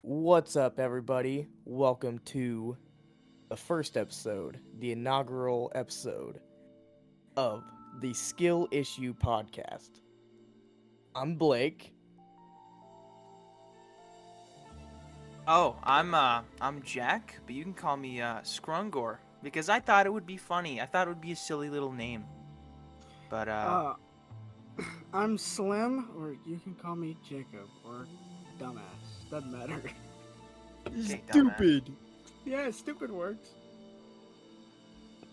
What's up, everybody? Welcome to the first episode, the inaugural episode of the Skill Issue Podcast. I'm Blake. Oh, I'm Jack, but you can call me Scrungor because I thought it would be funny. I thought it would be a silly little name. But Uh, I'm Slim, or you can call me Jacob, or Dumbass. Doesn't matter. okay, dumbass. Stupid. Yeah, stupid works.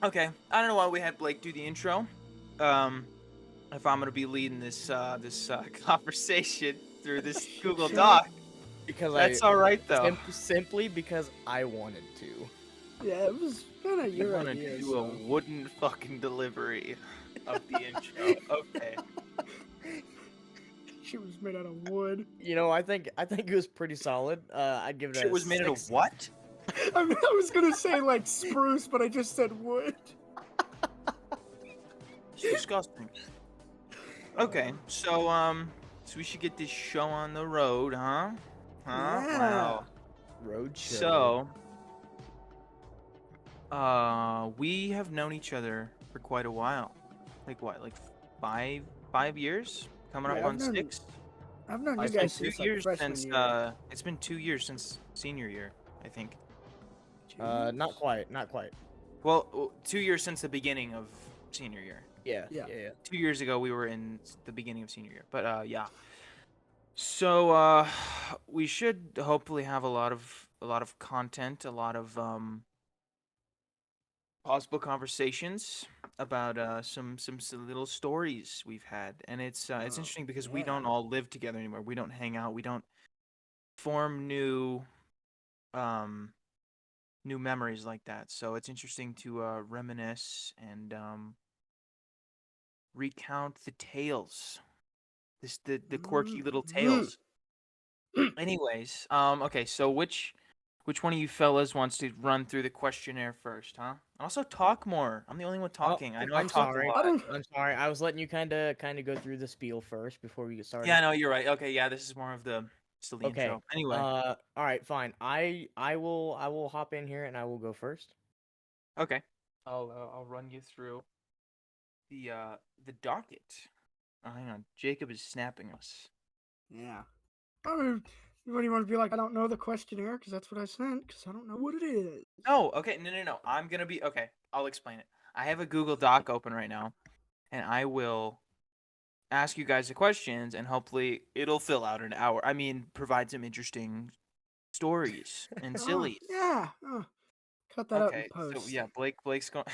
Okay, I don't know why we had Blake do the intro. If I'm gonna be leading this conversation through this Google Doc, Because that's all right though. simply because I wanted to. Yeah, it was kind of You your want to idea. do So. a wooden fucking delivery of the intro? Okay. She was made out of wood. You know, I think it was pretty solid. I'd give it Shit a was made out 6. of what? I mean, I was gonna say like spruce, but I just said wood. It's disgusting. Okay, so we should get this show on the road, huh? Huh? Yeah. Wow. Road show. So, we have known each other for quite a while. Like what? Like five years? Coming Yeah, up I've on known- 6. I've known you It's guys Been 2 since like years freshman since year. it's been 2 years since senior year, I think. Not quite. Well, 2 years since the beginning of senior year. Yeah. 2 years ago we were in the beginning of senior year. But yeah. So we should hopefully have a lot of content, a lot of possible conversations about some little stories we've had, and it's interesting because we yeah. don't all live together anymore. We don't hang out. We don't form um new memories like that. So it's interesting to reminisce and recount the tales, the quirky little tales. Anyways, okay, so which one of you fellas wants to run through the questionnaire first, huh? Also talk more. I'm the only one talking. I know I I'm talk sorry. a I lot. don't. I'm sorry. I was letting you kind of go through the spiel first before we get started. Yeah, no, you're right. Okay, yeah, this is more of still the Okay. intro. Anyway, All right, fine. I will hop in here and I will go first. okay. I'll run you through the docket. Oh, hang on. Jacob is snapping us. Yeah. I mean, what do you want to be like? I don't know the questionnaire because that's what I sent. Because I don't know what it is. No, okay, no. I'm gonna be okay. I'll explain it. I have a Google Doc open right now, and I will ask you guys the questions, and hopefully it'll fill out an hour. I mean, provide some interesting stories and sillies. Yeah. Cut that up in Okay, so post. yeah, Blake's going.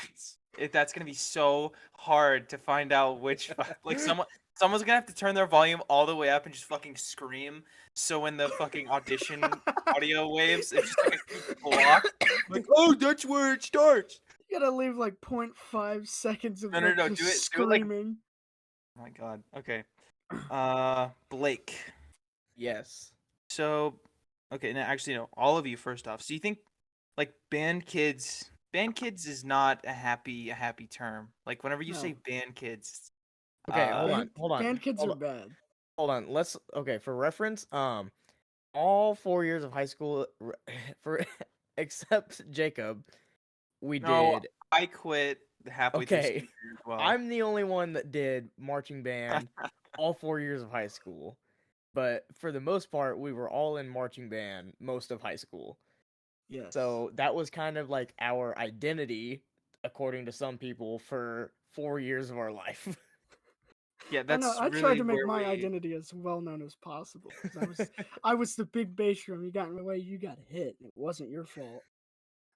That's gonna be so hard to find out which like someone's gonna have to turn their volume all the way up and just fucking scream. So when the fucking audition audio waves, it's just like a huge block. Like, oh, that's where it starts. You gotta leave like 0.5 seconds of No, like no, just do it like. screaming. Oh my god. Okay. Blake. Yes. So, okay, now actually no, all of you first off. So you think like band kids is not a happy term. Like whenever you say No. band kids, Okay, hold on. Band kids are bad. Hold on. For reference, all 4 years of high school for except Jacob, we No, did. I quit halfway through Okay. senior year as well. I'm the only one that did marching band all 4 years of high school. But for the most part, we were all in marching band most of high school. Yes. So that was kind of like our identity, according to some people, for 4 years of our life. Yeah, I that's know. I really tried to make where my we. identity as well known as possible. 'Cause I was the big bass drum. You got in the way. You got hit. It wasn't your fault.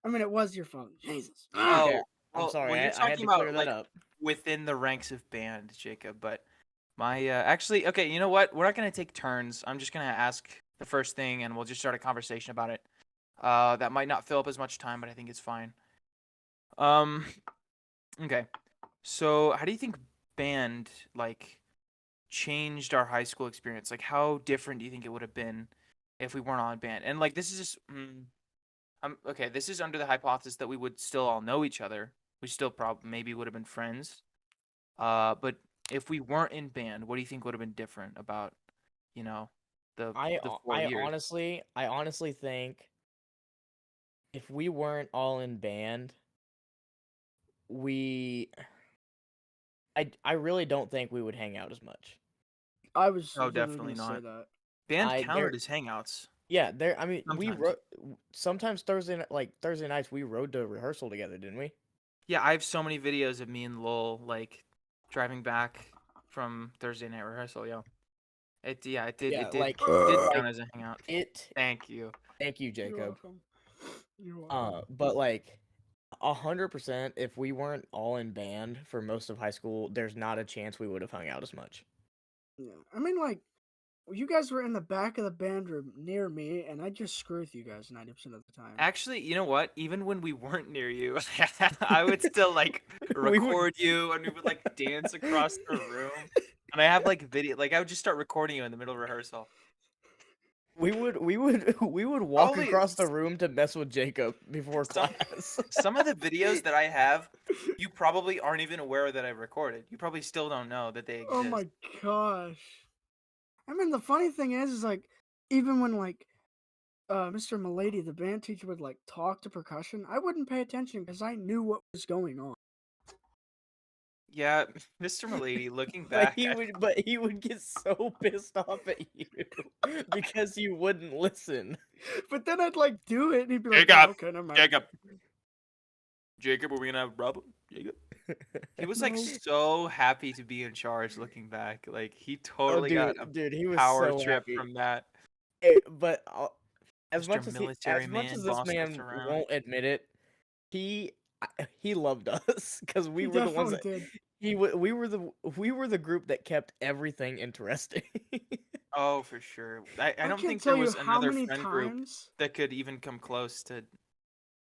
I mean, it was your fault. Jesus. Okay, Oh, I'm well, sorry. when you're I had talking to clear about that like up. within the ranks of band, Jacob, but my actually okay, you know what? We're not gonna take turns. I'm just gonna ask the first thing, and we'll just start a conversation about it. That might not fill up as much time, but I think it's fine. Um, okay. So, how do you think band like changed our high school experience? Like, how different do you think it would have been if we weren't on band? And like, this is just, okay. This is under the hypothesis that we would still all know each other. We still probably maybe would have been friends. But if we weren't in band, what do you think would have been different about, you know, the I 4 years. I honestly think if we weren't all in band, we I really don't think we would hang out as much. I was Oh, literally definitely gonna say not. that. Band I there counted as hangouts Yeah, there I mean we sometimes. sometimes Thursday nights we rode to rehearsal together, didn't we? Yeah, I have so many videos of me and Lowell like driving back from Thursday night rehearsal. Yeah, it did Yeah, it did like count as a hangout. it Thank you. thank you, You're Jacob. welcome. You're welcome. But like 100%, if we weren't all in band for most of high school, there's not a chance we would have hung out as much. Yeah. I mean, like, you guys were in the back of the band room near me, and I just screw with you guys 90% of the time. Actually, you know what? Even when we weren't near you, I would still like We would record you, and we would like dance across the room. And I have like video, like I would just start recording you in the middle of rehearsal. we would walk Probably across the room to mess with Jacob before some class. some of the videos that I have, you probably aren't even aware that I recorded. You probably still don't know that they Oh exist. my gosh. I mean, the funny thing is like, even when like Mr. Milady, the band teacher, would like talk to percussion, I wouldn't pay attention because I knew what was going on. Yeah, Mr. Milady, looking But back, he would get so pissed off at you because you wouldn't listen. But then I'd like do it, and he'd be like, Jacob, "Yeah, okay, never mind." Jacob, are we gonna have a problem? Jacob. He was like No. so happy to be in charge. Looking back, like he Oh, totally got a dude, he was power so trip happy. from that. But Mr. Military as much Man as this bossing us man around. won't admit it, he he loved us because we He were the ones definitely that did. we were the group that kept everything interesting. Oh, for sure. I I don't can't think there tell you was how another many friend group times. that could even come close to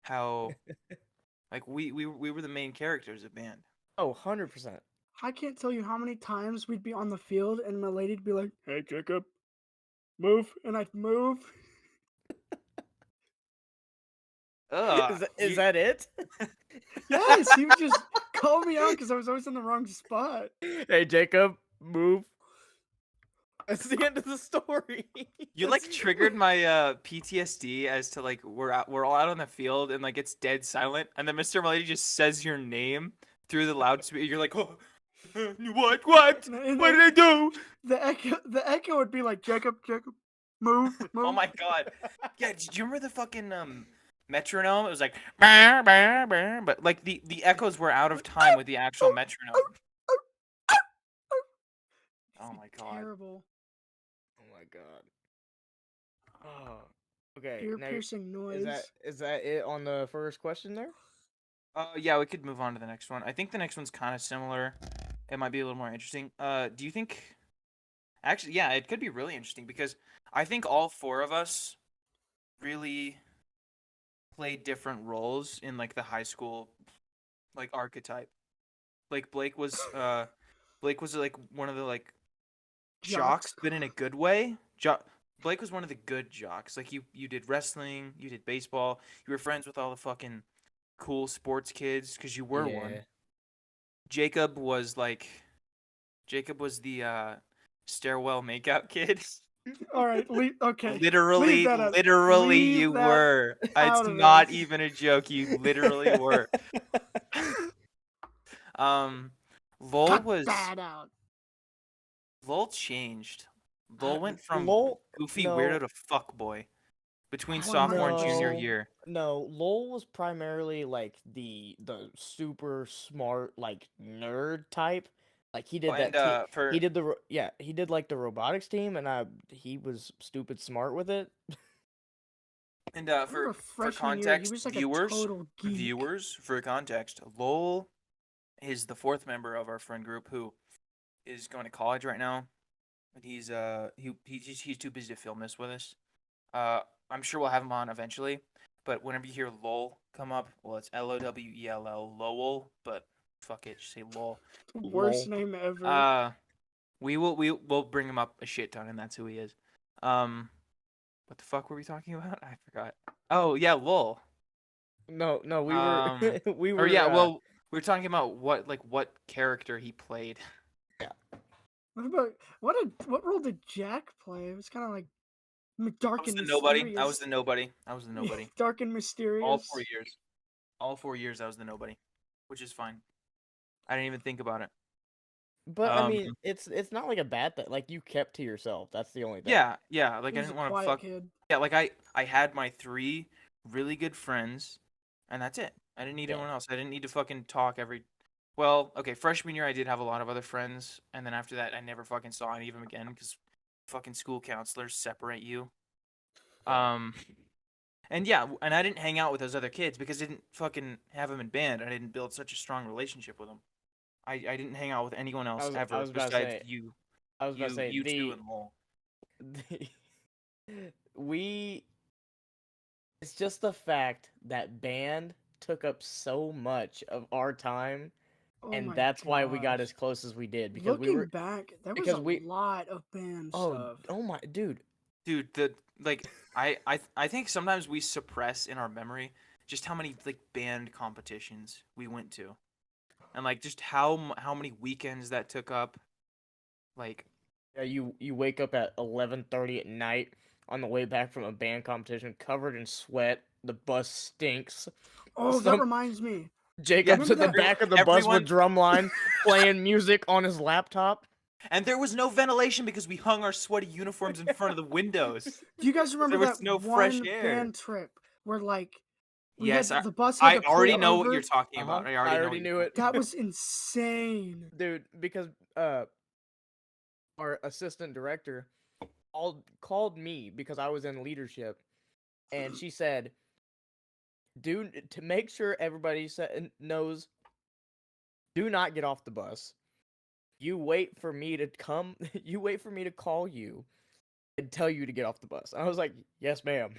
how like we were the main characters of band. Oh, 100%. I can't tell you how many times we'd be on the field, and my lady'd be like, "Hey, Jacob, move," and I'd move. Ugh. Is that it? Yes, he would just call me out because I was always in the wrong spot. Hey, Jacob, move. That's the end of the story. You like triggered my PTSD as to like we're all out on the field and like it's dead silent and then Mr. Milady just says your name through the loudspeaker. You're like, oh, what And did I do? the echo would be like, "Jacob, Jacob, move, move." Oh my god. Yeah, did you remember the fucking metronome? It was like bah, bah, bah, but like the echoes were out of time with the actual metronome. Oh my god. Terrible Oh my god. Oh. Okay. Now, ear-piercing noise. is that it on the first question there? Yeah, we could move on to the next one. I think the next one's kind of similar. It might be a little more interesting. Do you think actually, yeah, it could be really interesting because I think all four of us really played different roles in like the high school like archetype. Like Blake was like one of the like jocks, but in a good way. Blake was one of the good jocks. Like you did wrestling, you did baseball, you were friends with all the fucking cool sports kids because you were one. Jacob was the stairwell makeout kid. All right, okay. Literally, Leave that out. literally, Leave you that were. It's out of not this. even a joke. You literally were. Lowell Cut was that out. Lowell changed. Lowell went from Lowell, goofy no, weirdo to fuckboy between I sophomore and junior 100%. year. no. Lowell was primarily like the super smart like nerd type. Like he did And that. for He did he did like the robotics team, and he was stupid smart with it. and I remember for freshman year, he context, was like a total geek. for context, Lowell is the fourth member of our friend group who is going to college right now. And he's too busy to film this with us. I'm sure we'll have him on eventually. But whenever you hear Lowell come up, well, it's Lowell, Lowell, but fuck it, just say Lowell. Worst Lol. name ever. We'll bring him up a shit ton, and that's who he is. What the fuck were we talking about? I forgot. Oh yeah, Lowell. No, we Um, were we or were yeah, well, we were talking about what character he played. Yeah. What role did Jack play? It was kind of like I dark was and the nobody. I was mysterious. the nobody. I was the nobody. Dark and All mysterious. 4 years. All 4 years, I was the nobody, which is fine. I didn't even think about it. But I mean, it's not like a bad thing. Like you kept to yourself. That's the only thing. Yeah. Like He I was a didn't want to quiet fuck. kid. Yeah, like I had my 3 really good friends, and that's it. I didn't need Yeah. anyone else. I didn't need to fucking talk every. Well, okay, freshman year I did have a lot of other friends, and then after that I never fucking saw any of them again because fucking school counselors separate you. Yeah. Um, and yeah, and I didn't hang out with those other kids because I didn't fucking have them in band. I didn't build such a strong relationship with them. I didn't hang out with anyone else I ever was about to besides say. you, I was about to say you two, and Lowell. the we. It's just the fact that band took up so much of our time, Oh and my that's why we got gosh. as close as we did because we Looking were back, there was because a we. lot of band Oh, stuff. oh my dude. Dude, the like I think sometimes we suppress in our memory just how many like band competitions we went to, and like just how many weekends that took up. Like Yeah, you wake up at 11:30 at night on the way back from a band competition, covered in sweat. The bus stinks. Oh, that Some reminds me. Jacob's Remember at the that- back of the bus with everyone, drumline playing music on his laptop. and there was no ventilation because we hung our sweaty uniforms in front of the windows. Do you guys remember There was that no fresh one air. band trip where like Yes, the bus had I to already pull know what over? you're talking about. I already know what knew you're it. talking That was insane. Dude, because our assistant director called me because I was in leadership, and she said, "Dude, to make sure everybody knows, do not get off the bus. You wait for me to come. You wait for me to call you and tell you to get off the bus." I was like, "Yes, ma'am."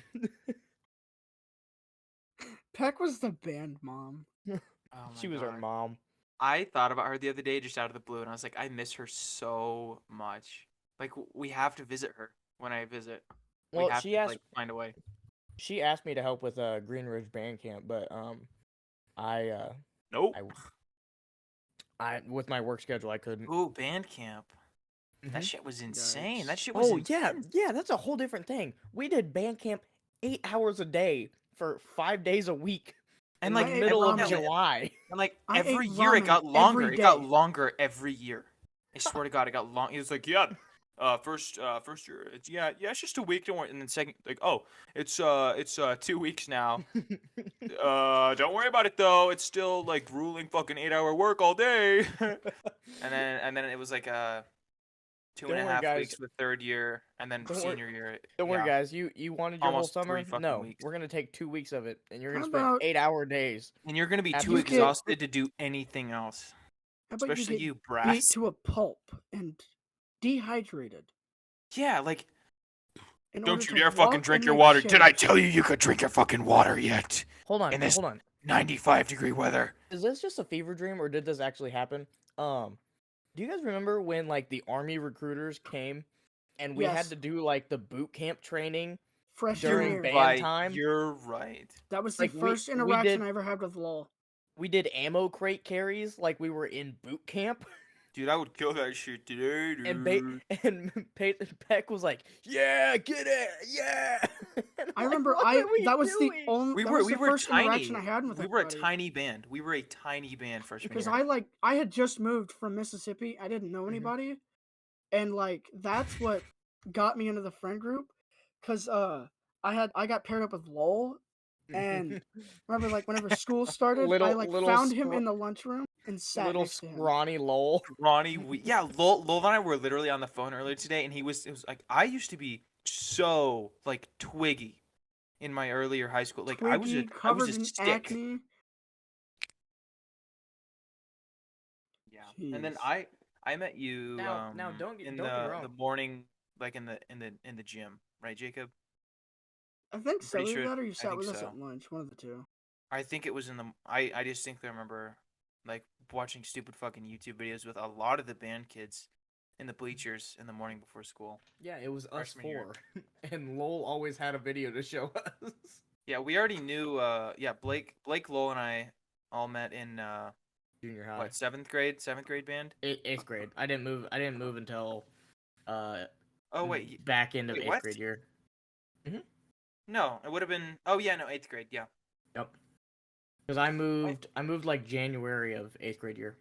Peck was the band mom. about. Oh my She was our god. mom. I thought about her the other day just out of the blue, and I was like, I miss her so much. Like, we have to visit her when I visit. We Well, have to like find a way. she asked me to help with Green Ridge Band Camp, but I Nope. I with my work schedule I couldn't. Ooh, band camp. That Mhm. shit was insane. Yikes. That shit was Oh yeah, intense. yeah, that's a whole different thing. We did band camp 8 hours a day for 5 days a week And in like the I ate middle of ramen. July. and like I every ate year it ramen got longer. every It got day. longer every year. I swear to God, it got long. It was like, yeah, first year, it's it's just a week. Don't worry. And then second, like, oh, it's 2 weeks now. Don't worry about it though. It's still like grueling fucking 8-hour work all day. and then it was like two Don't and a worry, half guys. weeks for third year, and then Don't worry- senior year. Don't worry, Yeah, guys. You wanted your whole almost summer? 3 fucking No, weeks. we're gonna take 2 weeks of it, and you're How gonna spend about 8-hour days. And you're gonna be After too you get exhausted to do anything else. how about you Especially get you, beat brass. to a pulp and dehydrated Yeah, like in don't order you to dare fucking walk drink and your make water. Did I shapes? tell you you could drink your fucking water yet? Hold on, In this hold on. 95-degree weather. Is this just a fever dream, or did this actually happen? Do you guys remember when like the army recruiters came, and we had Yes. to do like the boot camp training Freshman during year. band time? You're right. That was the Like first we interaction did I ever had with Lowell. we did ammo crate carries like we were in boot camp. Dude, I would kill that shit today, dude. And Peck was like, "Yeah, get it, yeah." And I'm I like, remember "What are we that was the doing?" only We that were was we the were first tiny. interaction I had with We were a everybody. tiny band. We were a tiny band freshman Because year. I had just moved from Mississippi. I didn't know Mhm. anybody. And like that's what got me into the friend group. Cause I got paired up with Lowell. And remember like whenever school started, I like found him in the lunchroom and sat little next to him. scrawny Lowell. Ronnie, Lowell and I were literally on the phone earlier today, and it was like I used to be so like twiggy in my earlier high school. Like I was Twiggy, a covered in stick. acne. Yeah, and then Jeez. I met you Now don't get in me the wrong. morning, like in the gym, right, Jacob? I think I'm so. pretty Either sure. that or you I sat think with us so. at lunch. One of the two. I think it was in the. I distinctly remember, like watching stupid fucking YouTube videos with a lot of the band kids in the bleachers in the morning before school. Yeah, it was us Freshman year. four, and Lowell always had a video to show us. Yeah, we already knew. Yeah, Blake, Lowell, and I all met in junior high. What, seventh grade band? Eighth grade. I didn't move until Oh wait, back end of wait, eighth what? grade year. No, it would have been. Oh yeah, no, eighth grade. Yeah. Yep. Because I moved like January of eighth grade year.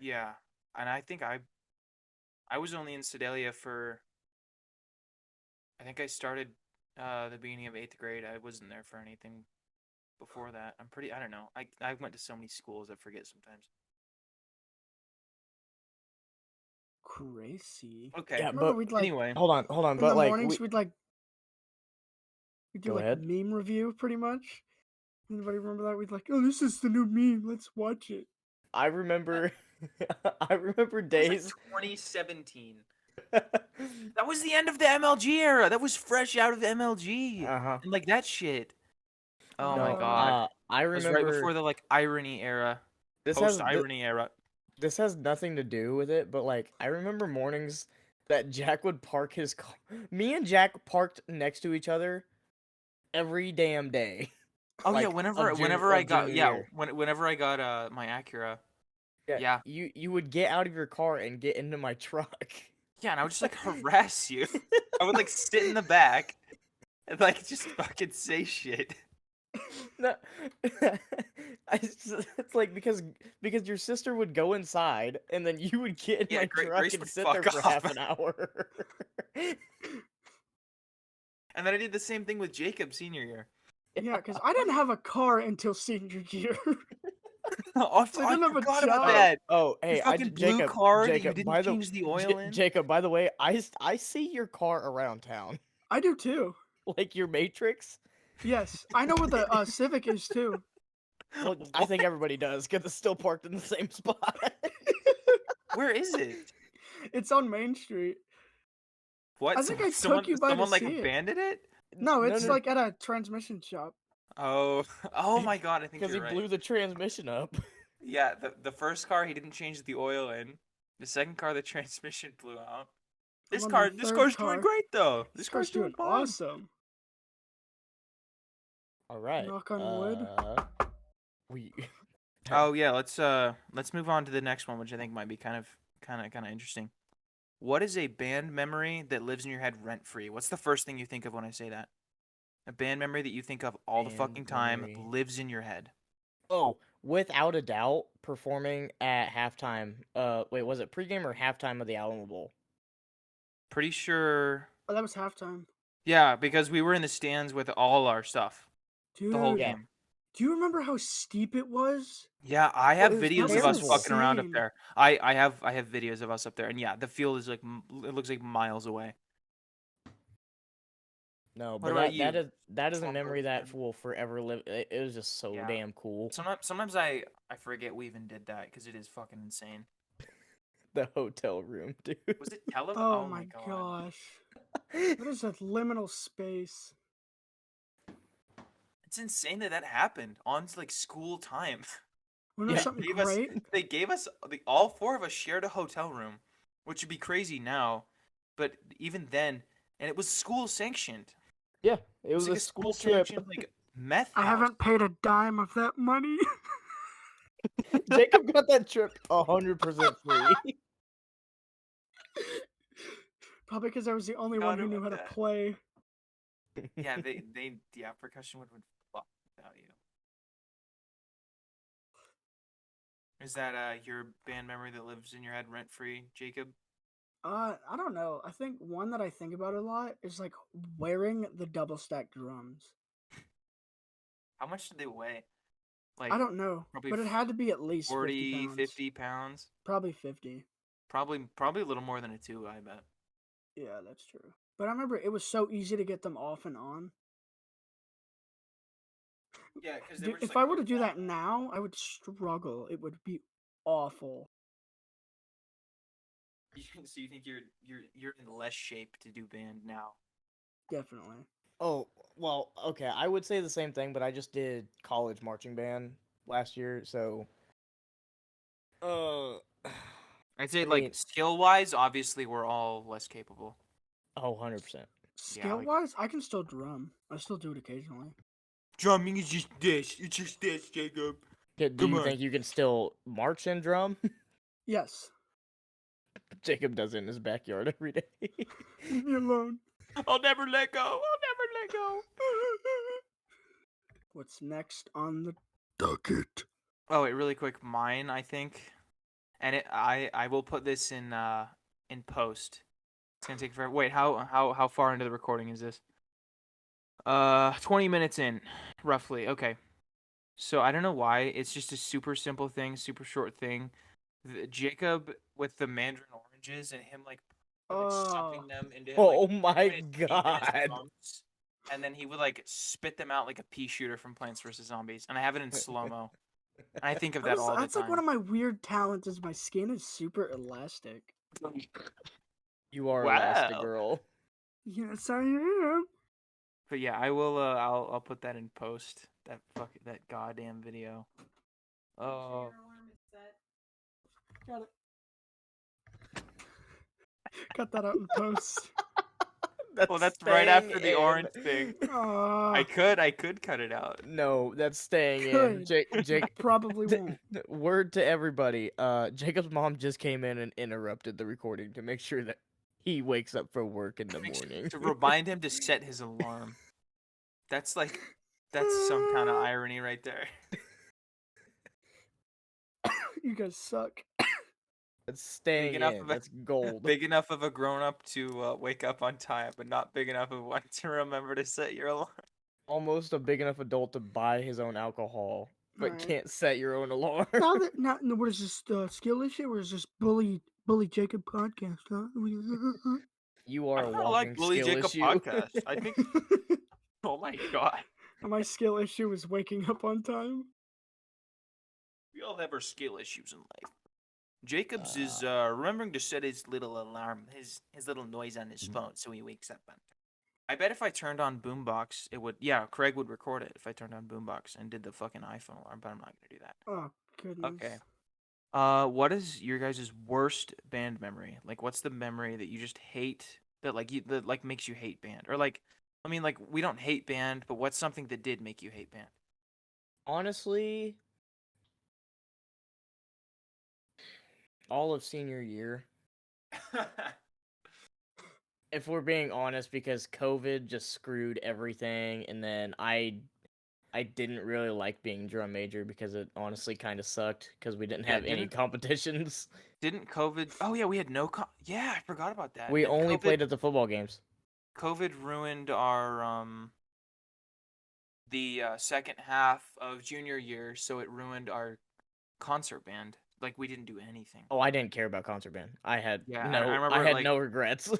Yeah, and I think I was only in Sedalia for. I think I started the beginning of eighth grade. I wasn't there for anything before that. I don't know. I went to so many schools I forget sometimes. Crazy. Okay. Yeah, Remember but we'd like Anyway, hold on. in But the like mornings we'd do Go like ahead. meme review pretty much. Anybody remember that? We'd like, oh, this is the new meme. Let's watch it. I remember, I remember it was like days. 2017. That was the end of the MLG era. That was fresh out of the MLG. Uh-huh. And like that shit. Oh No, my god. I It was right remember before the like irony era. this Post has irony era. this has nothing to do with it, but like I remember mornings that Jack would park his car. Me and Jack parked next to each other every damn day. Oh yeah, Like, whenever of whenever I of got junior year. whenever I got my Acura. Yeah, Yeah. you would get out of your car and get into my truck. Yeah, and I would just like harass you. I would like sit in the back and like just fucking say shit. No, it's like because your sister would go inside and then you would get in Yeah, my Grace truck and would sit there fuck for off. half an hour. And then I did the same thing with Jacob senior year. Yeah, because I didn't have a car until senior year. Oh, So I didn't have a forgot about job. that. Oh, hey, Your fucking blue Jacob, car that you Jacob, didn't by the change the oil in. Jacob, by the way, I see your car around town, I do too. like your Matrix. Yes, I know where the Civic is too. Well, I think everybody does because it's still parked in the same spot. Where is it? It's on Main Street. What? I think I Someone, took you by to someone like see it. abandoned it? No, it's like at a transmission shop. Oh, oh my god! I think because you're he right. blew the transmission up. Yeah, the first car he didn't change the oil in. The second car the transmission blew out. This on car, the this third car's car. doing great though. This car's doing fine. awesome. All right. Knock on wood. We. Oh yeah, let's move on to the next one, which I think might be kind of interesting. What is a band memory that lives in your head rent free? What's the first thing you think of when I say that? A band memory that you think of all the fucking time memory. lives in your head. Oh, without a doubt, performing at halftime. Wait, was it pregame or halftime of the Alamo Bowl? Pretty sure. Oh, that was halftime. Yeah, because we were in the stands with all our stuff Dude, the whole Yeah. game. do you remember how steep it was? Yeah, I have it was videos of us terrible. fucking around up Insane. there. I have videos of us up there, and yeah, the field is like it looks like miles away. No, What but about that is a Small memory that person. will forever live. It was just so Yeah. damn cool. Sometimes I forget we even did that because it is fucking insane. The hotel room, dude. Was it tele? Oh, my gosh. What is that liminal space? It's insane that happened on like school time. When Yeah. there's something great? They gave us all four of us shared a hotel room, which would be crazy now, but even then, and it was school sanctioned. Yeah, it was like a school trip. school-sanctioned, like meth. I house. haven't paid a dime of that money. Jacob got that trip 100% free. Probably because I was the only Forgot one who knew how about to that. play. Yeah, percussion would fuck without you. Is that your band memory that lives in your head rent free, Jacob? I don't know. I think one that I think about a lot is like wearing the double stack drums. How much did they weigh? Like I don't know, probably but it had to be at least 40, 50 pounds. 50 pounds. Probably 50. Probably a little more than a 2, I bet. Yeah, that's true. But I remember it was so easy to get them off and on. Yeah, because Dude, if I were to do that now, I would struggle. It would be awful. So you think you're in less shape to do band now? Definitely. Oh, well, okay. I would say the same thing, but I just did college marching band last year, so I'd say I like mean- skill wise, obviously we're all less capable. oh, 100%. Skill wise, I can still drum. I still do it occasionally. Drumming is just this. It's just this, Jacob. Do Come you on. think you can still march and drum? Yes. Jacob does it in his backyard every day. Leave me alone. I'll never let go. I'll never let go. What's next on the docket? Oh wait, really quick, mine I think, and I will put this in post. It's gonna take forever. Wait, how far into the recording is this? 20 minutes in, roughly. Okay. So I don't know why. It's just a super simple thing, super short thing. Jacob with the mandarin oranges and him like Oh, stuffing them into Oh like my in his god. gums, and then he would like spit them out like a pea shooter from Plants vs Zombies. And I have it in slow mo. I think of that all the that's like one time. of my weird talents. Is my skin is super elastic. You are Wow. Elastigirl. Yes, I am. But yeah, I will. I'll put that in post. That goddamn video. Oh. Got it. Cut that out in post. Well, that's right staying after the in. orange thing. I could cut it out. No, that's staying in. Could. Jake, Probably won't. word to everybody. Jacob's mom just came in and interrupted the recording to make sure that he wakes up for work in the morning. To remind him to set his alarm. That's some kind of irony right there. You guys suck. That's staying enough in. of a- That's gold. Big enough of a grown up to wake up on time, but not big enough of one to remember to set your alarm. Almost a big enough adult to buy his own alcohol, but Alright. can't set your own alarm. Now, what is this skill issue or is this bully Jacob podcast? Huh? You are a I kinda like walking Bully skill Jacob issue. podcast. I think. Oh my god. My skill issue is waking up on time. We all have our skill issues in life. Jacob's is remembering to set his little alarm, his little noise on his phone, so he wakes up on time. I bet if I turned on Boombox, it would. Yeah, Craig would record it if I turned on Boombox and did the fucking iPhone alarm, but I'm not gonna do that. Oh goodness. Okay. What is your guys' worst band memory? Like, what's the memory that you just hate that that makes you hate band? Or like, I mean, like we don't hate band, but what's something that did make you hate band? Honestly, all of senior year. If we're being honest, because COVID just screwed everything, and then I didn't really like being drum major because it honestly kind of sucked because we didn't Yeah, have any competitions. Didn't COVID? Oh yeah, we had no. Yeah, I forgot about that. We And only COVID, played at the football games. COVID ruined our the second half of junior year, so it ruined our concert band. Like we didn't do anything. Oh, I didn't care about concert band. I had Yeah, I remember, I had like- no regrets.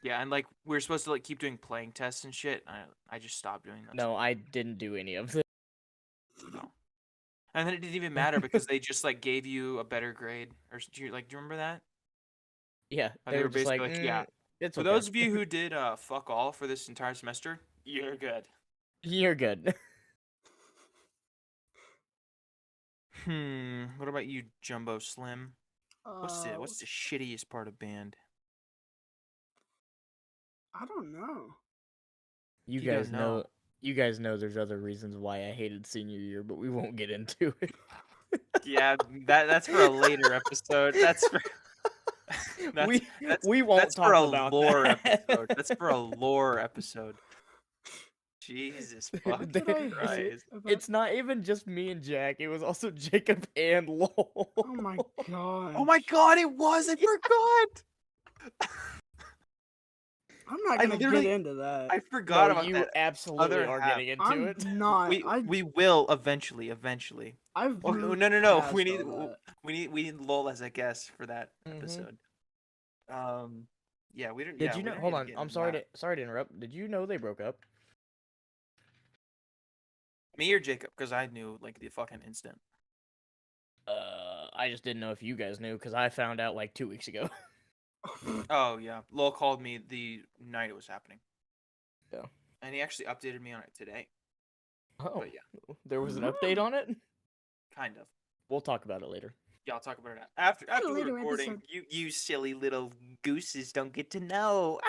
Yeah, and like we were supposed to like keep doing playing tests and shit. I just stopped doing that. No, I didn't do any of them. No. And then it didn't even matter because they just like gave you a better grade. Or do you remember that? Yeah, How they were just basically like, yeah. it's For okay. those of you who did fuck all for this entire semester, you're good. You're good. What about you, Jumbo Slim? What's the shittiest part of band? I don't know. You You don't guys know. You guys know there's other reasons why I hated senior year, but we won't get into it. Yeah, that's for a later episode. That's for we won't that's talk for a about lore that. episode. That's for a lore episode. Jesus fucking What did I hate Christ. about- It's not even just me and Jack. It was also Jacob and Lowell. Oh my god. Oh my god, it was! I forgot! I'm not I gonna get literally- into that. I forgot No, about you that. absolutely other are half. getting into I'm it. not. We will eventually. I've Oh, moved no. past We need all that. we need Lowell as a guest for that Mhm. episode. Yeah, we didn't. Did yeah, you we know? didn't Hold even on. get I'm into sorry that. to interrupt. Did you know they broke up? Me or Jacob? Because I knew like the fucking instant. I just didn't know if you guys knew because I found out like 2 weeks ago. Oh yeah, Lowell called me the night it was happening. Yeah. And he actually updated me on it today. Oh, But yeah, there was an update on it. kind of. We'll talk about it later. Yeah, I'll talk about it after the later recording. episode. You silly little gooses don't get to know.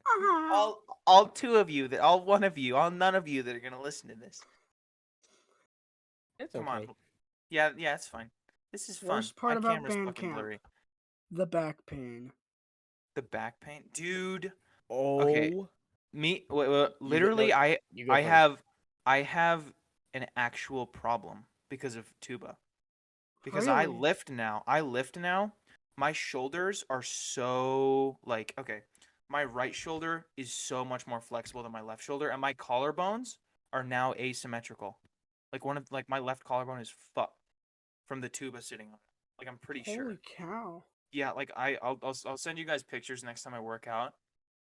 Ah. all two of you, all one of you, all none of you that are gonna listen to this. It's Come okay. on, Yeah, it's fine. This is fun. Worst part My about camera's band fucking camp, blurry. the back pain. The back pain, dude. Okay, Oh, literally, no, you go I first. have an actual problem because of tuba. Because Really? I lift now. My shoulders are so like okay. My right shoulder is so much more flexible than my left shoulder, and my collarbones are now asymmetrical. Like my left collarbone is fucked from the tuba sitting on it. Like I'm pretty Holy sure. cow. Yeah, like I'll send you guys pictures next time I work out.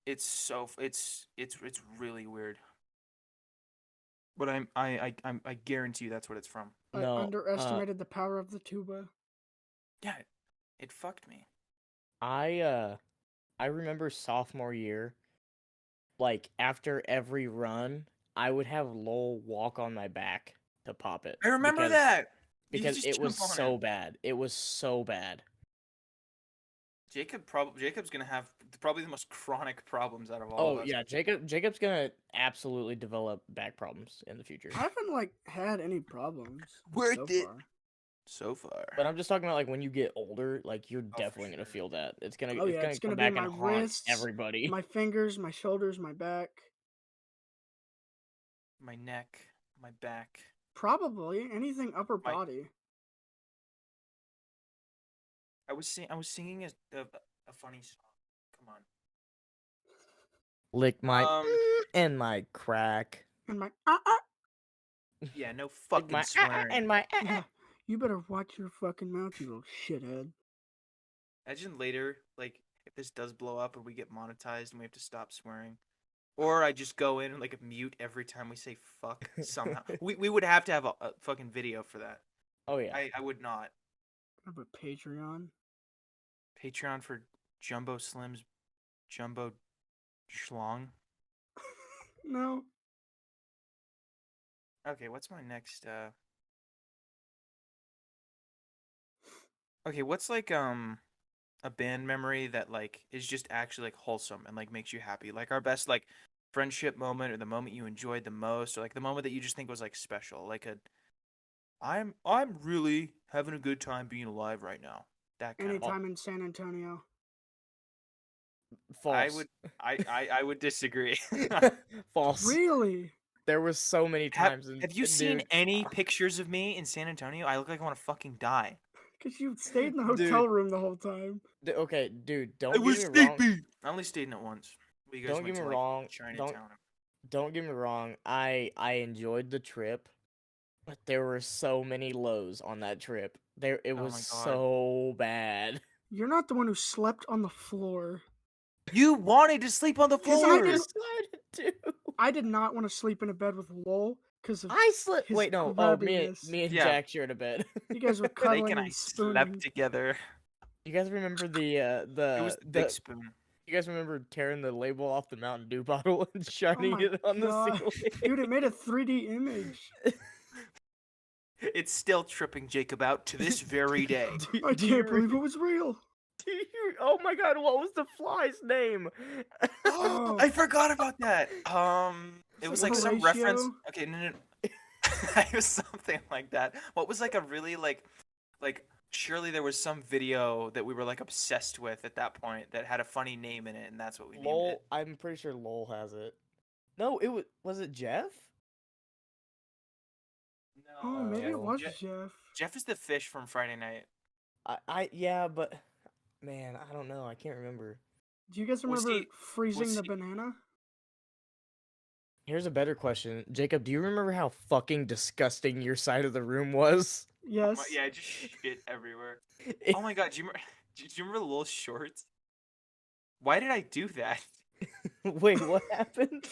It's so it's really weird. But I guarantee you that's what it's from. I No, underestimated the power of the tuba. Yeah, it fucked me. I I remember sophomore year, like after every run, I would have Lowell walk on my back to pop it I remember because that. You could just it was jump on it. so bad. It was so bad. Jacob's gonna have probably the most chronic problems out of all of Oh us. yeah, Jacob's gonna absolutely develop back problems in the future. I haven't like had any problems Worth so it. far. So far. But I'm just talking about like when you get older, like you're Oh, for definitely gonna sure. feel that. Oh It's yeah, gonna it's gonna come be back my and haunt wrists, everybody. my fingers, my shoulders, my back. My neck, my back, Probably anything upper my. body. I was singing a funny song. Come Lick my on. and my crack. And my Yeah, no Lick fucking my swearing. and my Yeah, you better watch your fucking mouth, you little shithead. Imagine later, like if this does blow up and we get monetized and we have to stop swearing. Or I just go in and like mute every time we say fuck somehow. We would have to have a fucking video for that. Oh yeah. I would not. How about Patreon? Patreon for Jumbo Slim's Jumbo Schlong. No. Okay, what's my next Okay, what's like a band memory that like is just actually like wholesome and like makes you happy? Like our best like friendship moment or the moment you enjoyed the most or like the moment that you just think was like special. Like I'm really having a good time being alive right now. That kind of Anytime in San Antonio. False. I would disagree. False. Really? There was so many times. Have you seen any pictures of me in San Antonio? I look like I want to fucking die. Because you stayed in the hotel room the whole time. Okay, dude, I don't was get me wrong. sleepy. I only stayed in it once. We guys Don't went get to me like wrong. Chinatown. Don't get me wrong. I enjoyed the trip, but there were so many lows on that trip. It Oh was my God. so bad. You're not the one who slept on the floor. You wanted to sleep on the 'Cause floor. I didn't- decided to. I did not want to sleep in a bed with Lowell because of I slept. his Wait, no. Oh, grubbiness. me and Yeah. Jack shared a bed. You guys were Jake cuddling and and I spooning. slept together. You guys remember the It was the big spoon. You guys remember tearing the label off the Mountain Dew bottle and shining my it on the God. ceiling? Dude, it made a 3D image. It's still tripping Jacob out to this very day. I can't believe it was real. Oh my God! What was the fly's name? Oh. I forgot about that. It was like some reference. Horatio? Okay, no. It was something like that. What was like a really like surely there was some video that we were like obsessed with at that point that had a funny name in it, and that's what we named Lowell. it. I'm pretty sure Lowell has it. No, it was it Jeff? No. Oh, maybe it was Jeff. Jeff. Jeff is the fish from Friday Night. Yeah, but man, I don't know. I can't remember. Do you guys Was remember he- freezing was the he- banana? Here's a better question, Jacob. Do you remember how fucking disgusting your side of the room was? Yes. Yeah, I just shit everywhere. Oh my God, do you remember the little shorts? Why did I do that? Wait, what happened?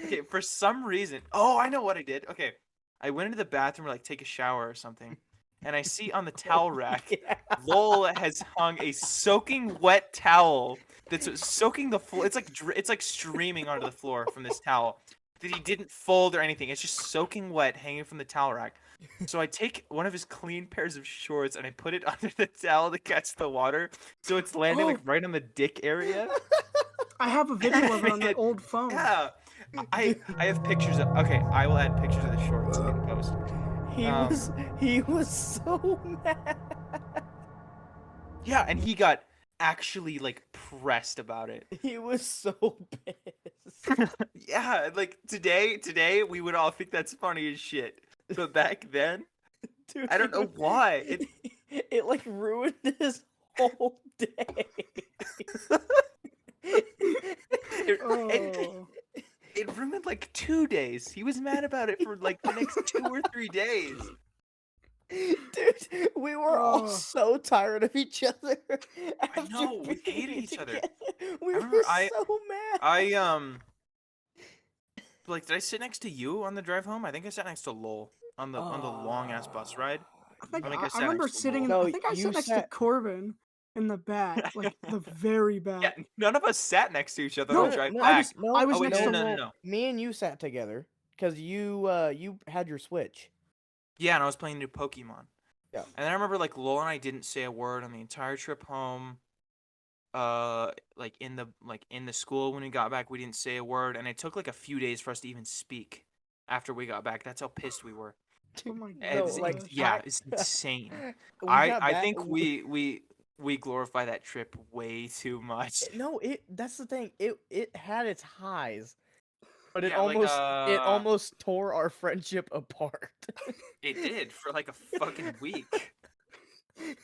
Okay, for some reason. Oh, I know what I did. Okay, I went into the bathroom to like take a shower or something, and I see on the towel rack, Yeah. Lowell has hung a soaking wet towel that's soaking the floor. It's like streaming onto the floor from this towel that he didn't fold or anything. It's just soaking wet, hanging from the towel rack. So I take one of his clean pairs of shorts and I put it under the towel to catch the water, so it's landing like right on the dick area. I have a video of it on my old phone. Yeah. I have pictures of. Okay, I will add pictures of the shorts in post. he was so mad. Yeah, and he got actually like pressed about it. He was so pissed. Yeah, like today we would all think that's funny as shit. But back then, Dude, I don't know why. It like ruined his whole day. Oh. It ruined like 2 days. He was mad about it for like the next 2 or 3 days. Dude, we were all Oh. so tired of each other. After know, we being hated each other. together. We remember were I- so mad. Like, did I sit next to you on the drive home? I think I sat next to Lowell on the long ass bus ride. I think I I sat remember next to sitting. Lowell. I think I you sat next to sat- Corbin in the back, like the very back. Yeah, none of us sat next to each other No, on the drive no, back. I was Oh, wait, next to. no. Me and you sat together because you had your Switch. Yeah, and I was playing new Pokemon. Yeah. And then I remember like Lowell and I didn't say a word on the entire trip home. Like in the school when we got back, we didn't say a word, and it took like a few days for us to even speak after we got back. That's how pissed we were. Oh my No, It's, god! like, yeah, it's insane. We I got I back- think we glorify that trip way too much. No, that's the thing. It had its highs, but it Yeah, like, almost tore our friendship apart. It did for like a fucking week.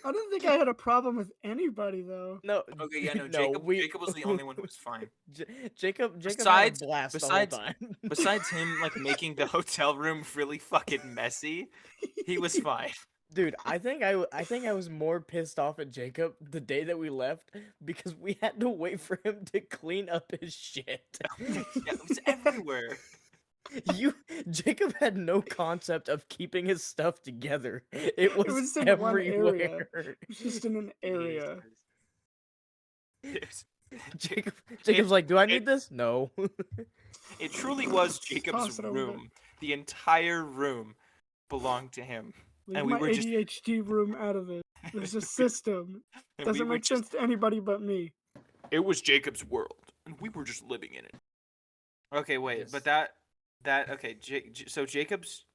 I didn't think I had a problem with anybody though. No, Okay, yeah, no, no, Jacob was the only one who was fine. Jacob had Besides- a blast the besides- whole time. Besides him like making the hotel room really fucking messy, he was fine. Dude, I think I was more pissed off at Jacob the day that we left because we had to wait for him to clean up his shit. Yeah, it was everywhere. Jacob had no concept of keeping his stuff together. It was, was in one area. everywhere. It was just in an area. Jesus. Jacob's like, "Do I need this?" No. It truly was Toss Jacob's it over. room. The entire room belonged to him. Leave And we my were just- ADHD room out of it. There's a system. And we Doesn't were make just- sense to anybody but me. It was Jacob's world, and we were just living in it. Okay, wait, Yes. but that okay. So Jacob's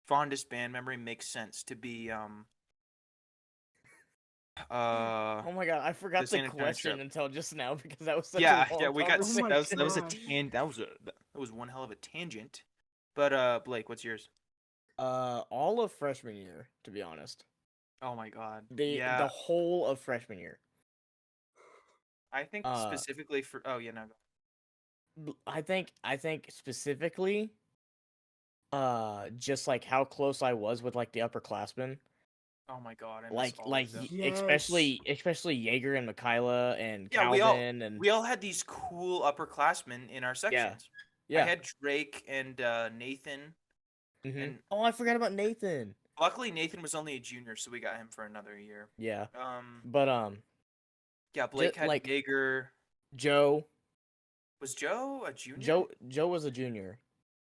fondest band memory makes sense to be Oh my god, I forgot the the San Antonio question trip. until just now because that was such yeah a long yeah we got Oh my that was a gosh. that was one hell of a tangent. But Blake, what's yours? all of freshman year, to be honest. Oh my god. The whole of freshman year. I think specifically for yeah no. I think specifically just like how close I was with like the upperclassmen. Oh my god. I miss Like all like of them. Yes. especially Jaeger and Michaela and Yeah, Calvin and we all had these cool upperclassmen in our sections. yeah. I had Drake and Nathan. Mhm. and- Oh, I forgot about Nathan. Luckily, Nathan was only a junior, so we got him for another year. Yeah. Um, But yeah, Blake had like- Jaeger. Joe Was Joe a junior? Joe was a junior.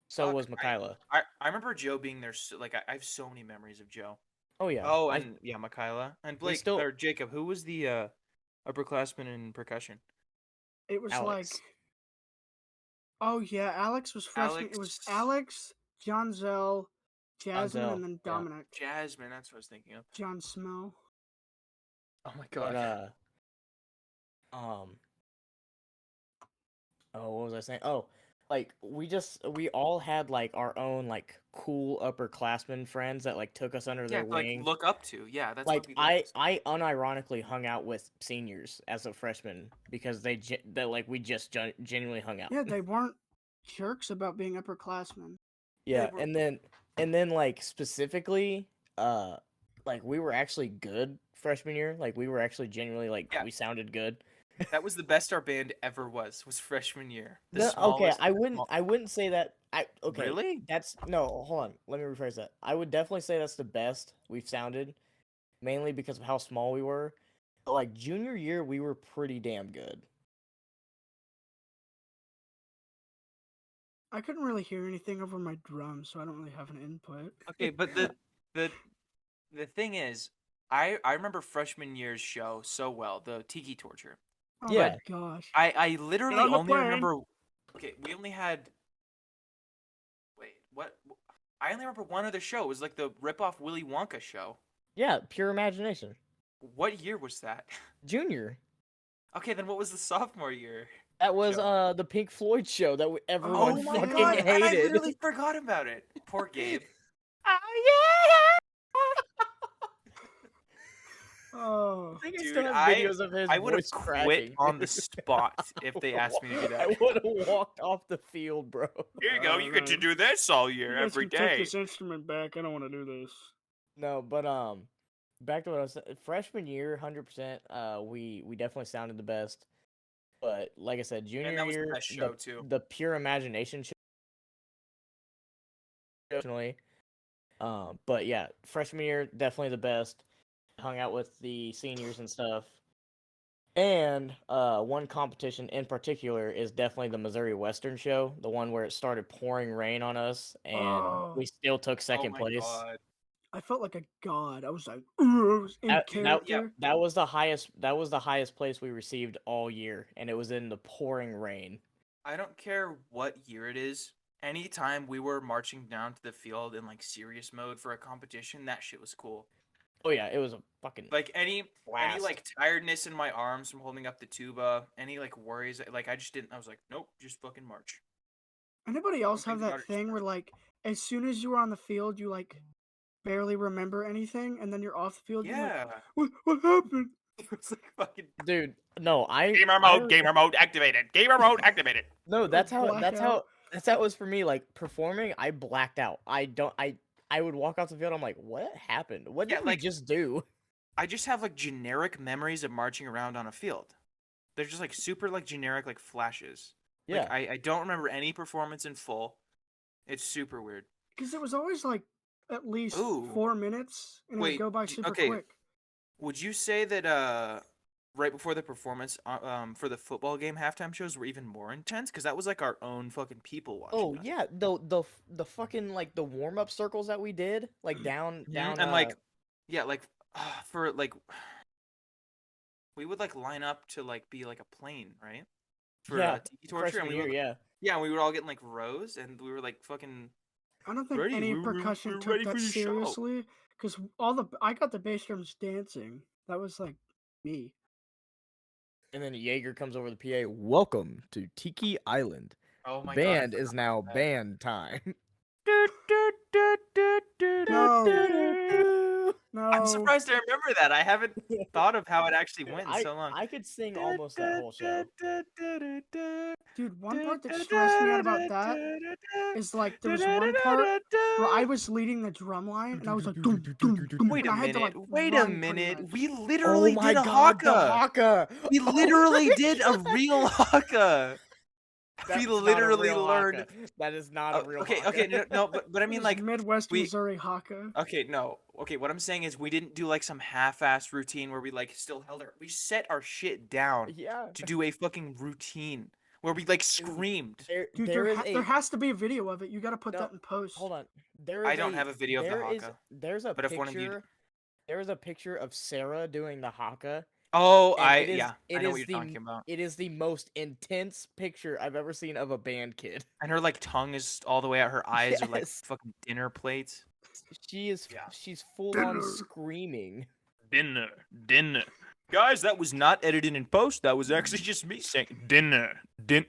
So Fuck, was Michaela. I remember Joe being there. Like I have so many memories of Joe. Oh yeah. Oh, and yeah, Michaela and Blake still- or Jacob. Who was the upperclassman in percussion? It was Alex. like. Oh yeah, Alex was freshman. It was Alex- Alex, John Zell, Jasmine, Zell, and then yeah. Dominic. Jasmine. That's what I was thinking of. John Smell. Oh my But god. oh, what was I saying? Oh, like we all had like our own like cool upperclassmen friends that like took us under yeah, their like wing. look up to. Yeah, that's Like what we I unironically hung out with seniors as a freshman because they like we just genuinely hung out. Yeah, they weren't jerks about being upperclassmen. Yeah, they were- and then like specifically like we were actually good freshman year. Like we were actually genuinely like Yeah. we sounded good. That was the best our band ever was freshman year. The No, okay, smallest- I wouldn't say that. Okay, Really? That's no. Hold on, let me rephrase that. I would definitely say that's the best we've sounded, mainly because of how small we were. But like junior year, we were pretty damn good. I couldn't really hear anything over my drums, so I don't really have an input. Okay, but the thing is, I remember freshman year's show so well, the Tiki Torture. Oh Yeah. my gosh. I literally on the only plane. remember. Okay, we only had. Wait, what? I only remember one other show. It was like the rip-off Willy Wonka show. Yeah, Pure Imagination. What year was that? Junior. Okay, then what was the sophomore year? That was show? the Pink Floyd show that everyone Oh my fucking god, and I hated. literally forgot about it. Poor Gabe. Oh, I think I Dude, still have videos of his I would have voice quit cracking on the spot if they asked me to do that. I would have walked off the field, bro. Here you go. You get to no. do this all You year, guys every can take day. this instrument back. I don't want to do this. No, but back to what I was saying. Freshman year, 100%. We definitely sounded the best. But like I said, junior And that was the year, best show too. the Pure Imagination show. Definitely. But yeah, freshman year definitely the best. Hung out with the seniors and stuff. And one competition in particular is definitely the Missouri Western show, the one where it started pouring rain on us, and we still took second my place. god. I felt like a god. I was like, I was in character. That was the highest. That was the highest place we received all year, and it was in the pouring rain. I don't care what year it is. Anytime we were marching down to the field in like serious mode for a competition, that shit was cool. Oh yeah, it was a fucking Like any blast. like tiredness in my arms from holding up the tuba, any like worries, like I just didn't. I was like, nope, just fucking march. Anybody else Don't have think that about it, thing just where like as soon as you were on the field, you like barely remember anything, and then you're off the field, you're like, Yeah. what happened? It's like fucking dude. No, gamer mode activated. Gamer mode activated. No, that's how blackout. it was for me. Like performing, I blacked out. I would walk off the field. I'm like, what happened? What Yeah, did we like- just do? I just have like generic memories of marching around on a field. They're just like super like generic like flashes. Yeah, Like I don't remember any performance in full. It's super weird. Because it was always like at least Ooh. 4 minutes, and it would Wait, go by super okay. quick. Would you say that right before the performance for the football game halftime shows were even more intense? Because that was like our own fucking people watching. Oh us. yeah, the fucking like the warm up circles that we did, like down and like yeah, like for like we would like line up to like be like a plane, right? For yeah, tiki torture, freshman and we year, would yeah. yeah, we were all getting like rows, and we were like fucking. I don't think Ready, any we're percussion took ready that for your show. seriously. Because I got the bass drums dancing. That was like me. And then Jaeger comes over the PA. Welcome to Tiki Island. Oh my Band god! is now band time. No, I'm surprised I remember that. I haven't thought of how it actually went in so long. I could sing almost that whole show. dude. One part that stressed me out about that is like there was one part where I was leading the drum line and I was like, doom, doom, doom, Wait and a I had to, minute. like, Wait a run pretty minute. much. We literally did a the haka. haka. We literally did a real haka. That's We not a literally real learned. haka. That is not a real Okay, haka. okay, no, but I It mean was like Midwest we. Missouri haka. Okay, no. Okay, what I'm saying is we didn't do like some half-ass routine where we like still held our. We set our shit down Yeah. to do a fucking routine where we like screamed. Dude, there has to be a video of it. You got to put No, that in post. Hold on. There is I don't have a video of the haka. There's a But if one of you picture. There is a picture of Sarah doing the haka. Oh, and I it is- yeah, it I know is what you're the- talking about. It is the most intense picture I've ever seen of a band kid. And her like tongue is all the way out. Her eyes are like Yes. fucking dinner plates. She's full on Dinner. screaming. Dinner. Guys, that was not edited in post. That was actually just me saying dinner. Dinner.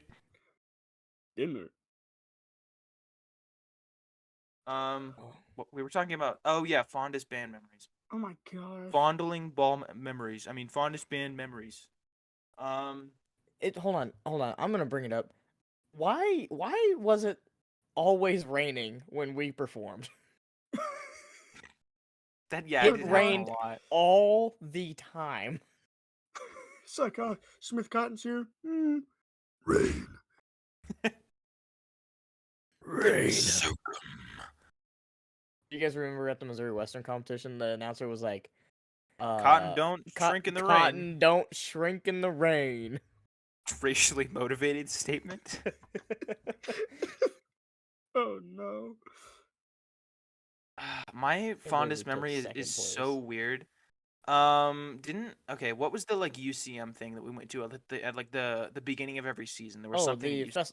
What we were talking about? Oh yeah, fondest band memories. Oh my god. Fondling memories. I mean, fondest band memories. Hold on. I'm gonna bring it up. Why was it always raining when we performed? That yeah, It it did happen rained. a lot. All the time. It's like, Smith Cotton's here. Rain. Rain. You guys remember at the Missouri Western competition, the announcer was like, Cotton don't shrink in the Cotton rain. don't shrink in the rain. Racially motivated statement. Oh no. My fondest we took memory second is so place. weird. What was the like UCM thing that we went to at like the beginning of every season? There was Oh, something. the that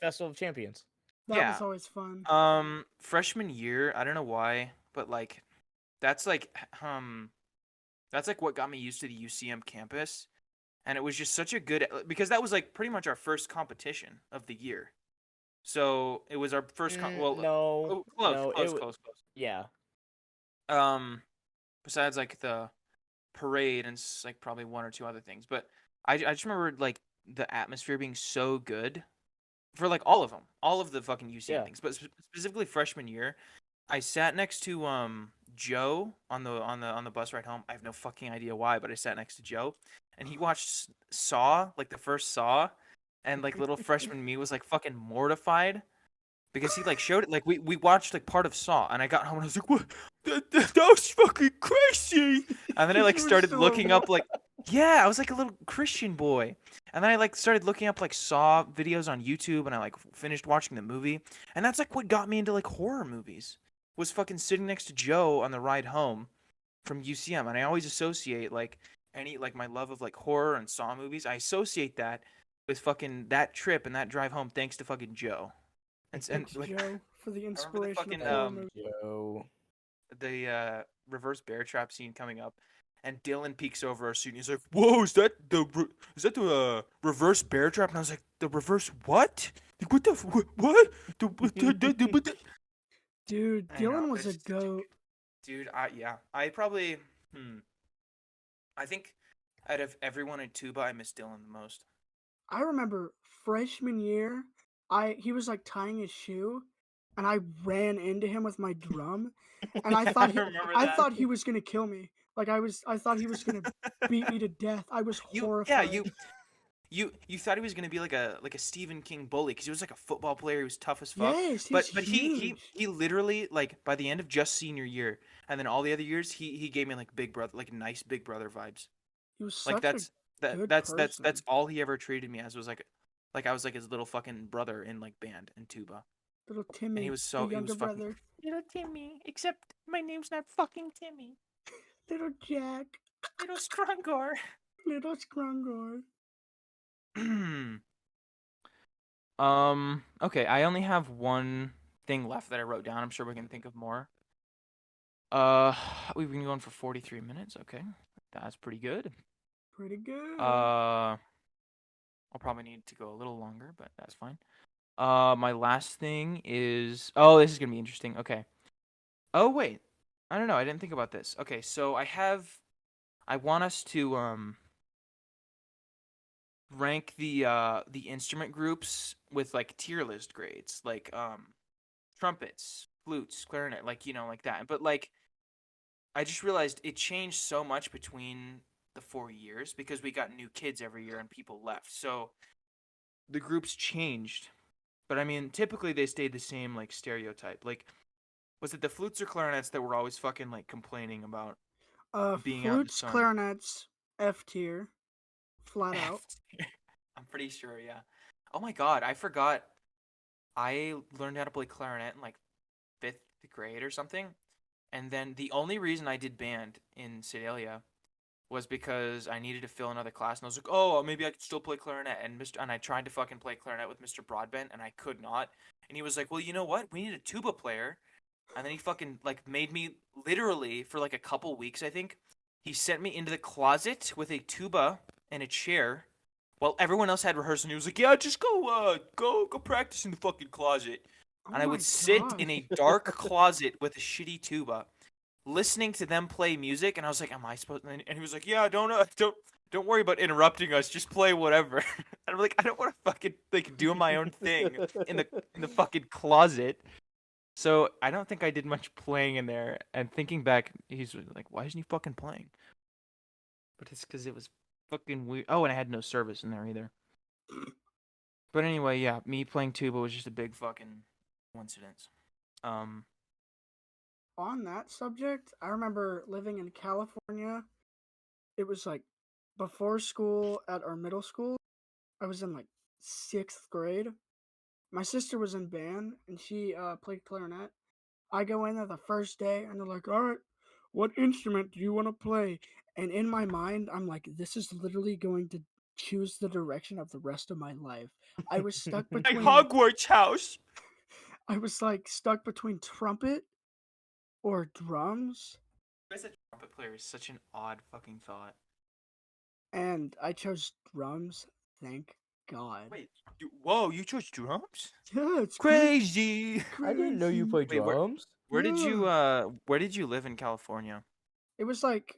Festival of Champions. That Yeah. was always fun. Freshman year, I don't know why, but like that's like that's like what got me used to the UCM campus, and it was just such a good because that was like pretty much our first competition of the year. So it was our first No, oh, no, close. yeah. Um, besides like the parade and like probably one or two other things, but I just remember like the atmosphere being so good for like all of them, all of the fucking UCM Yeah. things, but specifically freshman year. I sat next to Joe on the bus ride home. I have no fucking idea why, but I sat next to Joe, and he watched Saw, like the first Saw, and like little freshman me was like fucking mortified because he like showed it. Like we watched like part of Saw, and I got home and I was like, "What? That was fucking crazy!" And then I like You were started so looking up like, yeah, I was like a little Christian boy, and then I like started looking up like Saw videos on YouTube, and I like finished watching the movie, and that's like what got me into like horror movies. Was fucking sitting next to Joe on the ride home from UCM, and I always associate like any like my love of like horror and Saw movies. I associate that with fucking that trip and that drive home, thanks to fucking Joe. And Thanks, like Joe, for the I remember the inspiration of fucking horror movies. Joe. the reverse bear trap scene coming up, and Dylan peeks over our seat and he's like, "Whoa, is that the reverse bear trap?" And I was like, "The reverse what? Like, what the what? Dude, I know, Dylan but was it's a just such a goat. dude. I probably I think out of everyone in tuba, I miss Dylan the most. I remember freshman year, he was like tying his shoe, and I ran into him with my drum, and I thought I remember I that. thought he was gonna kill me. I thought he was gonna beat me to death. I was Yeah, horrified. you thought he was gonna be like a Stephen King bully because he was like a football player. He was tough as fuck. Yes, he's But huge. he literally like by the end of just senior year and then all the other years he gave me like big brother like nice big brother vibes. He was Like such a good that's person. all he ever treated me as was like I was like his little fucking brother in like band and tuba. Little And Timmy, the he younger was fucking brother. little Timmy. Except my name's not fucking Timmy. Little Jack. Little Strungor. Little Scrungor. Okay, I only have one thing left that I wrote down. I'm sure we can think of more. We've been going for 43 minutes. Okay. That's pretty good. Pretty good. I'll probably need to go a little longer, but that's fine. My last thing is this is going to be interesting. Okay. Oh, wait. I don't know. I didn't think about this. Okay, so I want us to rank the instrument groups with like tier list grades, like trumpets, flutes, clarinet, like like that. But like I just realized it changed so much between the 4 years because we got new kids every year and people left. So the groups changed. But I mean, typically they stayed the same like stereotype. Like was it the flutes or clarinets that were always fucking like complaining about being out in the Flutes, sun? clarinets, F tier, flat out. I'm pretty sure, yeah. Oh my god, I forgot. I learned how to play clarinet in like 5th grade or something. And then the only reason I did band in Sedalia was because I needed to fill another class, and I was like, "Oh, maybe I could still play clarinet." And I tried to fucking play clarinet with Mr. Broadbent, and I could not. And he was like, "Well, you know what? We need a tuba player." And then he fucking like made me literally for like a couple weeks, I think. He sent me into the closet with a tuba and a chair, while everyone else had rehearsal. And he was like, "Yeah, just go practice in the fucking closet." Oh And I my would sit god. in a dark closet with a shitty tuba listening to them play music, and I was like, "Am I supposed?" And he was like, "Yeah, don't worry about interrupting us. Just play whatever." And I'm like, "I don't want to fucking like do my own thing in the fucking closet." So I don't think I did much playing in there. And thinking back, he's like, "Why isn't he fucking playing?" But it's because it was fucking weird. Oh, and I had no service in there either. But anyway, yeah, me playing tuba was just a big fucking coincidence. Um, On that subject, I remember living in California. It was like before school at our middle school. I was in like 6th grade. My sister was in band and she played clarinet. I go in there the first day and they're like, "All right, what instrument do you want to play?" And in my mind, I'm like, this is literally going to choose the direction of the rest of my life. I was stuck like between Hogwarts house. I was like stuck between trumpet or drums, As a trumpet player is such an odd fucking thought. and I chose drums. Thank God. Wait, whoa, you chose drums? Yeah, it's Crazy. I didn't know you crazy. played Wait, drums. where did you Yeah. where did you live in California? It was like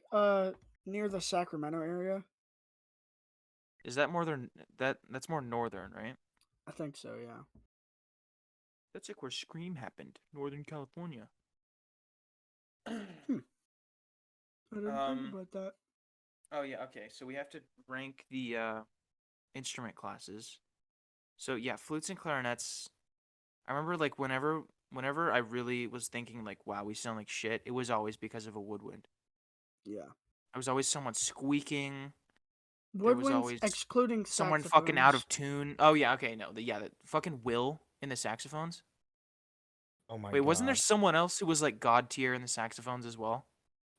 near the Sacramento area. Is that more than that's more northern, right? I think so, yeah. That's like where Scream happened, Northern California. Hmm. I didn't think about that. Oh yeah, okay. So we have to rank the instrument classes. So yeah, flutes and clarinets. I remember like whenever I really was thinking like, wow, we sound like shit, it was always because of a woodwind. Yeah. There was always someone squeaking. There was Woodwinds always excluding someone fucking out saxophones. of tune. Oh yeah, okay, no, the fucking Will in the saxophones. Oh my Wait, wasn't there god. someone else who was like god tier in the saxophones as well?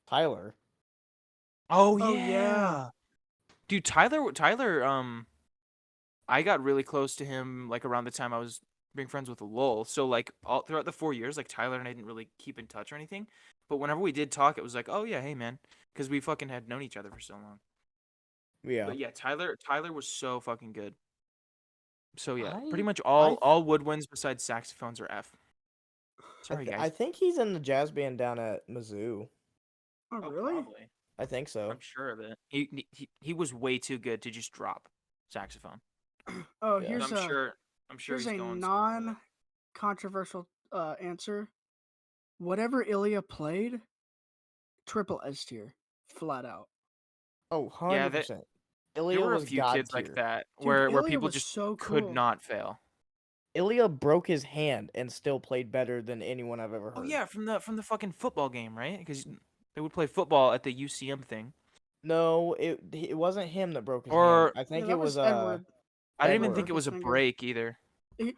Tyler. Oh Oh yeah. yeah, dude, Tyler. I got really close to him like around the time I was being friends with Lowell. So like all throughout the 4 years, like Tyler and I didn't really keep in touch or anything. But whenever we did talk, it was like, oh yeah, hey man, because we fucking had known each other for so long. Yeah. But yeah, Tyler was so fucking good. So yeah, pretty I much I all woodwinds besides saxophones are F. Sorry I guys. think he's in the jazz band down at Mizzou. Oh Oh, really? probably. I think so. I'm sure of it. He was way too good to just drop saxophone. Oh, Yeah. But I'm sure here's he's a going somewhere with it. non-controversial answer. Whatever Ilya played, triple S tier, flat out. Oh, Yeah, 100%. there Ilya were a was few god kids like tier. that Dude, where Ilya people was just so could cool. not fail. Ilya broke his hand and still played better than anyone I've ever Oh heard. yeah, from the fucking football game, right? Because they would play football at the UCM thing. No, it wasn't him that broke his hand. Or I Yeah, think it that was was Edward. I didn't even Edward Edward. think broke it his was a finger. break either.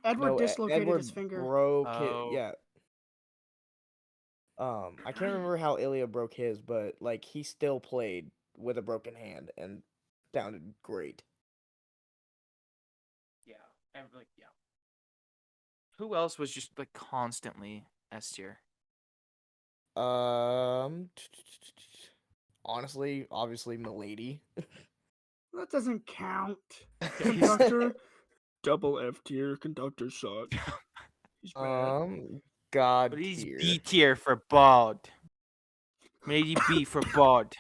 Edward No, dislocated Edward his finger. broke it. Oh. Yeah. I can't remember how Ilya broke his, but like he still played with a broken hand and sounded great. Yeah. And like yeah. Who else was just like constantly S tier? Um, honestly, obviously, Milady. That doesn't count. Conductor, double F tier. Conductor sucks. He's bad. God But he's B tier. tier for bald. Maybe B for bald.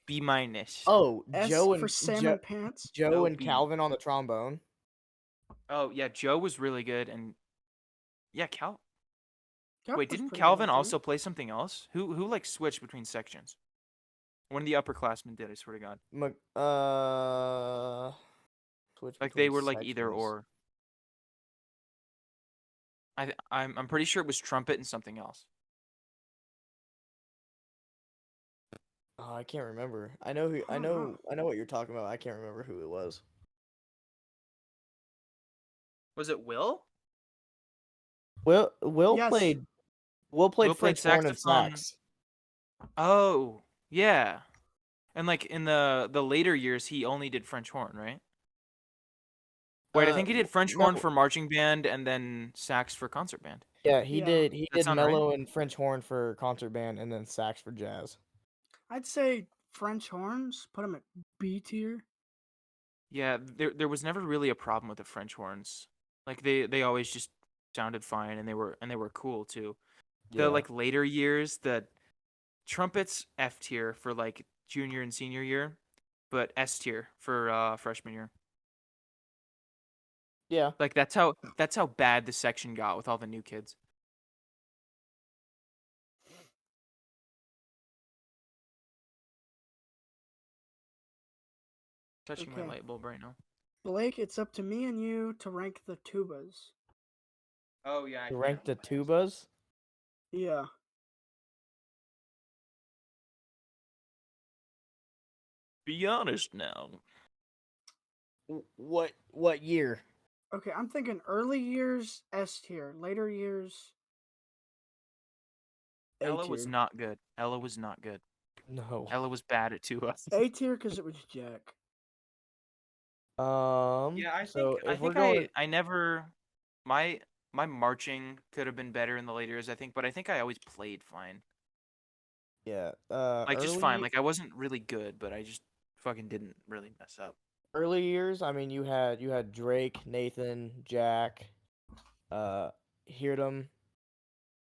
B minus. Oh, S for salmon pants. Joe No and B. Calvin on the trombone. Oh yeah, Joe was really good, and yeah, That Wait, was didn't pretty good, I Calvin think. also play something else? Who like switched between sections? One of the upperclassmen did. I swear to God. Switch Like they between were like either sections. or. I'm pretty sure it was trumpet and something else. Oh, I can't remember. I know who. I know what you're talking about. I can't remember who it was. Was it Will? Will Yes. played. Will played Will played French horn and saxophone. sax. Oh yeah, and like in the later years, he only did French horn, right? Wait, I think he did French horn No. for marching band and then sax for concert band. Yeah, he Yeah. did. He That did sound right? mellow and French horn for concert band, and then sax for jazz. I'd say French horns. Put them at B tier. Yeah, there was never really a problem with the French horns. Like they always just sounded fine and they were cool too. The Yeah. like later years, the trumpets F tier for like junior and senior year, but S tier for freshman year. Yeah. Like that's how bad the section got with all the new kids. Touching my Okay. light bulb right now. Blake, it's up to me and you to rank the tubas. Oh yeah, I To forgot rank the about that. tubas. Yeah. Be honest now. What year? Okay, I'm thinking early years S tier, later years A Ella was tier. not good. Ella was not good. No. Ella was bad at 2 us. A tier because it was Jack. Yeah, So I if we're think going, I never my my marching could have been better in the later years, I think, but I think I always played fine. Yeah. Like just fine. Like I wasn't really good, but I just fucking didn't really mess up. Early years, I mean, you had Drake, Nathan, Jack, Hirdum.